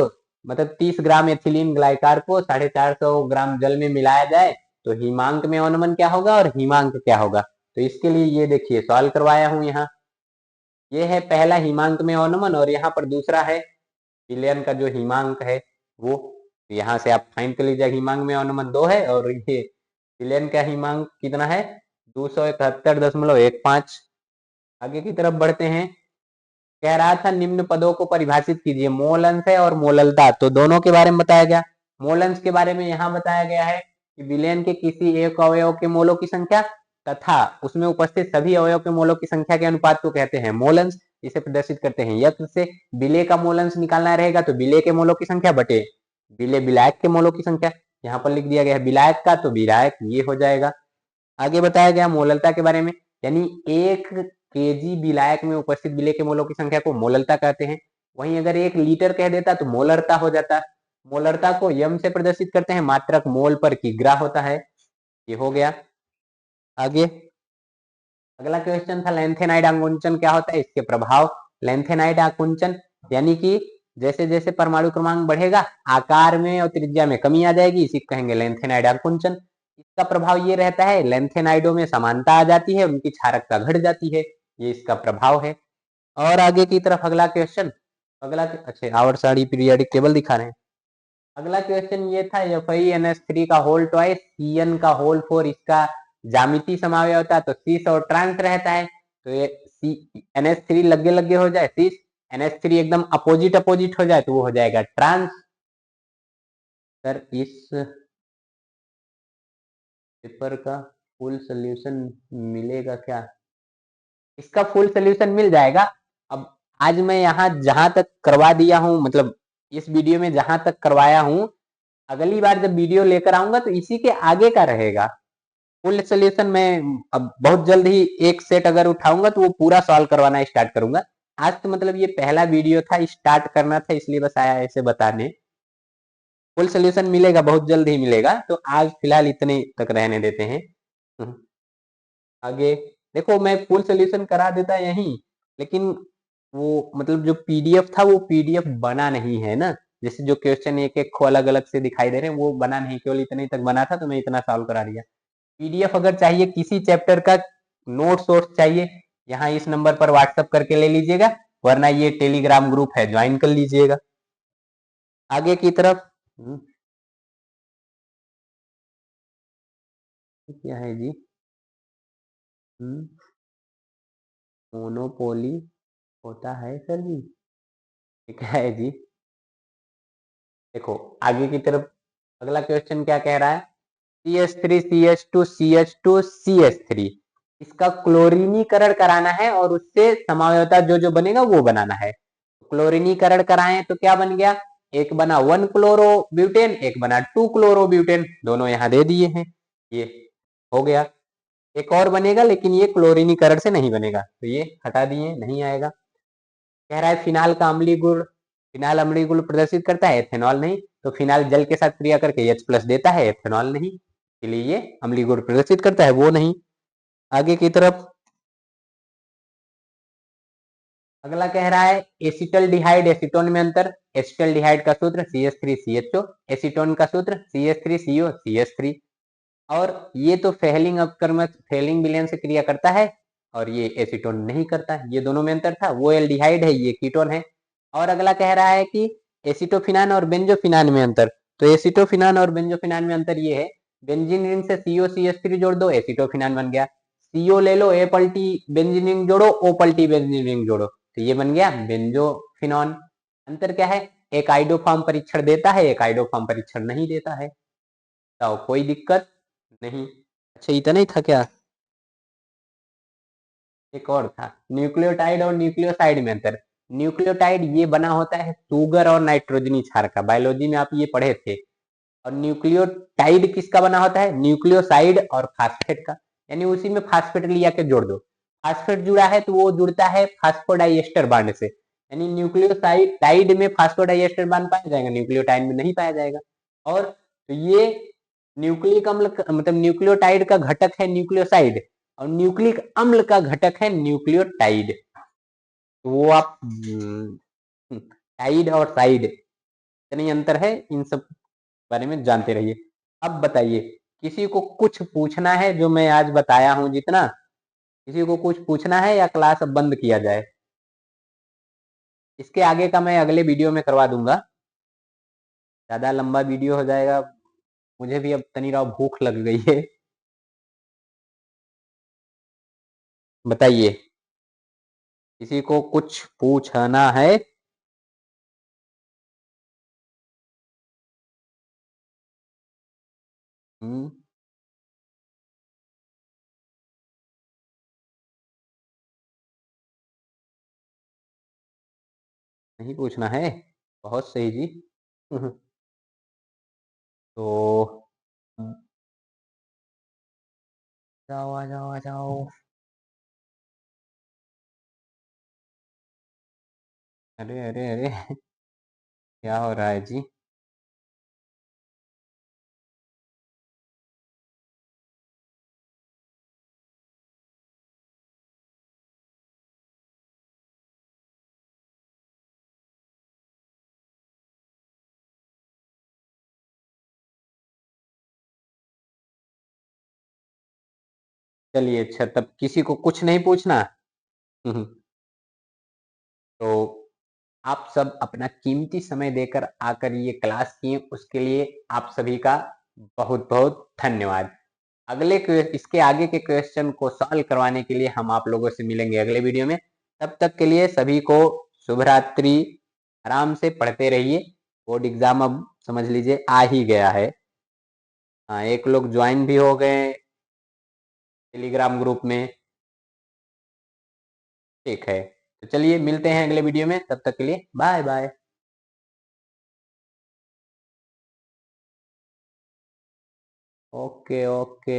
मतलब 30 ग्राम एथिलीन ग्लाइकार को 450 ग्राम जल में मिलाया जाए तो हिमांक में अवनमन क्या होगा और हिमांक क्या होगा? तो इसके लिए ये देखिए सॉल्व करवाया हूं यहाँ। ये है पहला हिमांक में अवनमन और यहाँ पर दूसरा है विलयन का जो हिमांक है वो। यहाँ से आप फाइंड कर लीजिए, हिमांक में अवनमन 2 है और ये विलयन का हिमांक कितना है? 271.15। आगे की तरफ बढ़ते हैं, कह रहा था निम्न पदों को परिभाषित कीजिए। मोल अंश है और मोललता, तो दोनों के बारे में बताया गया। मोल अंश के बारे में यहाँ बताया गया है कि विलयन के किसी एक अवयव के मोलों की संख्या तथा उसमें उपस्थित सभी अवयव के मोलों की संख्या के अनुपात को कहते हैं मोल अंश। इसे प्रदर्शित करते हैं यत्र से विलय का मोल अंश निकालना रहेगा तो विलय के मोलों की संख्या बटे विलय विलायक के मोलों की संख्या। यहाँ पर लिख दिया गया है विलायक का, तो विलायक ये हो जाएगा। आगे बताया गया मोललता के बारे में, यानी 1 केजी विलायक में उपस्थित विलय के मोलों की संख्या को मोललता कहते हैं। वहीं अगर 1 लीटर कह देता तो मोलरता हो जाता। मोलरता को यम से प्रदर्शित करते हैं, मात्रक मोल पर किग्रा होता है। ये हो गया। आगे अगला क्वेश्चन था लेंथेनाइड आकुंचन क्या होता है, इसके प्रभाव। लेंथेनाइड आकुंचन यानी कि जैसे जैसे परमाणु क्रमांक बढ़ेगा आकार में और त्रिज्या में कमी आ जाएगी, इसी को कहेंगे लेंथेनाइड आकुंचन। इसका प्रभाव ये रहता है लेंथेनाइडों में समानता आ जाती है, उनकी क्षारकता घट जाती है, ये इसका प्रभाव है। और आगे की तरफ अगला क्वेश्चन, अच्छा आवर साड़ी पीरियोडिक टेबल दिखा रहे हैं। अगला क्वेश्चन ये था FeNH3 का होल ट्वाइस Cn का होल 4, इसका ज्यामिति समावय होता है तो सीस और ट्रांस रहता है। तो ये NH3 लगे लगे हो जाए सीस, NH3 एकदम अपोजिट अपोजिट हो जाए तो वो हो जाएगा ट्रांस। सर इस पेपर का फुल सोल्यूशन मिलेगा क्या? इसका फुल सोल्यूशन मिल जाएगा। अब आज मैं यहाँ जहां तक करवा दिया हूं, मतलब इस वीडियो में जहां तक करवाया हूं, अगली बार जब वीडियो लेकर आऊंगा तो इसी के आगे का रहेगा फुल सोल्यूशन। मैं अब बहुत जल्द ही एक सेट अगर उठाऊंगा तो वो पूरा सॉल्व करवाना स्टार्ट करूंगा। आज तो मतलब ये पहला वीडियो था, स्टार्ट करना था इसलिए बस आया ऐसे बताने। फुल सोल्यूशन मिलेगा, बहुत जल्द ही मिलेगा, तो आज फिलहाल इतने तक रहने देते हैं। आगे देखो, मैं फुल सोल्यूशन करा देता यहीं, लेकिन वो मतलब जो पीडीएफ था वो पीडीएफ बना नहीं है ना। जैसे जो क्वेश्चन एक एक को अलग अलग से दिखाई दे रहे हैं वो बना नहीं, केवल इतने तक बना था तो मैं इतना सॉल्व करा दिया। पीडीएफ अगर चाहिए किसी चैप्टर का, नोट्स वोट्स चाहिए, यहाँ इस नंबर पर व्हाट्सअप करके ले लीजिएगा, वरना ये टेलीग्राम ग्रुप है, ज्वाइन कर लीजिएगा। आगे की तरफ क्या है जी? मोनोपोली होता है सर जी? ठीक है जी। देखो आगे की तरफ अगला क्वेश्चन क्या कह रहा है? CH3 CH2 CH2 CH3, इसका क्लोरीनीकरण कराना है और उससे समावयवता जो जो बनेगा वो बनाना है। क्लोरीनीकरण कराएं तो क्या बन गया? एक बना 1 क्लोरो ब्यूटेन, एक बना 2 क्लोरो ब्यूटेन, दोनों यहाँ दे दिए हैं, ये हो गया। एक और बनेगा लेकिन ये क्लोरीनीकरण से नहीं बनेगा तो ये हटा दिए, नहीं आएगा। कह रहा है फिनाल का अम्लीय गुण, फिनाल अम्लीय गुण प्रदर्शित करता है, एथेनॉल नहीं। तो फिनाल जल के साथ क्रिया करके H+ देता है, एथेनॉल नहीं, इसलिए ये अम्लीय गुण प्रदर्शित करता है, वो नहीं। आगे की तरफ अगला कह रहा है एसिटल्डिहाइड एसीटोन में अंतर। एसिटल्डिहाइड का सूत्र CH3CHO, एसीटोन का सूत्र CH3CO CH3। और ये तो फेहलिंग अपकर्मक फेहलिंग विलयन से क्रिया करता है और ये एसीटोन नहीं करता है, ये दोनों में अंतर था। वो एल्डिहाइड है, ये कीटोन है। और अगला कह रहा है कि एसिटोफिनान और बेंजोफिनान में अंतर। तो एसिटोफिनान और बेंजोफिनान में अंतर ये है, बेंजीन रिंग से COCH3 जोड़ दो, एसिटोफिनान बन गया। CO ले लो, A पल्टी बेंजीन रिंग जोड़ो, O पल्टी बेंजीन रिंग जोड़ो, तो ये बन गया बेंजोफिनॉन। अंतर क्या है? एक आइडोफॉर्म परीक्षण देता है, एक आइडोफॉर्म परीक्षण नहीं देता है। तो कोई दिक्कत नहीं। अच्छा इतना ही था क्या? एक और था, न्यूक्लियोटाइड और न्यूक्लियोसाइड में अंतर। न्यूक्लियोटाइड ये बना होता है सुगर और नाइट्रोजनी क्षार का, बायोलॉजी में आप ये पढ़े थे। और न्यूक्लियोटाइड किसका बना होता है? न्यूक्लियोसाइड और फास्फेट का, यानी उसी में फास्फेट लिया के जोड़ दो। फास्फेट जुड़ा है तो वो जुड़ता है फास्फोडाइएस्टर बांड से, यानी न्यूक्लियोसाइड टाइड में फास्फोडाइएस्टर बांड पाया जाएगा, न्यूक्लियोटाइड में नहीं पाया जाएगा। और तो ये न्यूक्लिक अम्ल मतलब न्यूक्लियोटाइड का घटक है न्यूक्लियोसाइड, और न्यूक्लिक अम्ल का घटक है न्यूक्लियोटाइड। तो वो आप टाइड और साइड इतनी अंतर है, इन सब बारे में जानते रहिए। अब बताइए, किसी को कुछ पूछना है जो मैं आज बताया हूं जितना? किसी को कुछ पूछना है या क्लास अब बंद किया जाए? इसके आगे का मैं अगले वीडियो में करवा दूंगा, ज्यादा लंबा वीडियो हो जाएगा। मुझे भी अब तनी राव भूख लग गई है। बताइए, किसी को कुछ पूछना है? हम्म, नहीं पूछना है? बहुत सही जी। तो जाओ आ जाओ आ जाओ। अरे अरे अरे, क्या हो रहा है जी? चलिए अच्छा, तब किसी को कुछ नहीं पूछना। तो आप सब अपना कीमती समय देकर आकर ये क्लास किए, उसके लिए आप सभी का बहुत बहुत धन्यवाद। इसके आगे के क्वेश्चन को सॉल्व करवाने के लिए हम आप लोगों से मिलेंगे अगले वीडियो में। तब तक के लिए सभी को शुभ रात्रि। आराम से पढ़ते रहिए। बोर्ड एग्जाम अब समझ लीजिए आ ही गया है। हाँ, एक लोग ज्वाइन भी हो गए टेलीग्राम ग्रुप में। ठीक है, तो चलिए मिलते हैं अगले वीडियो में। तब तक के लिए बाय बाय। Okay okay.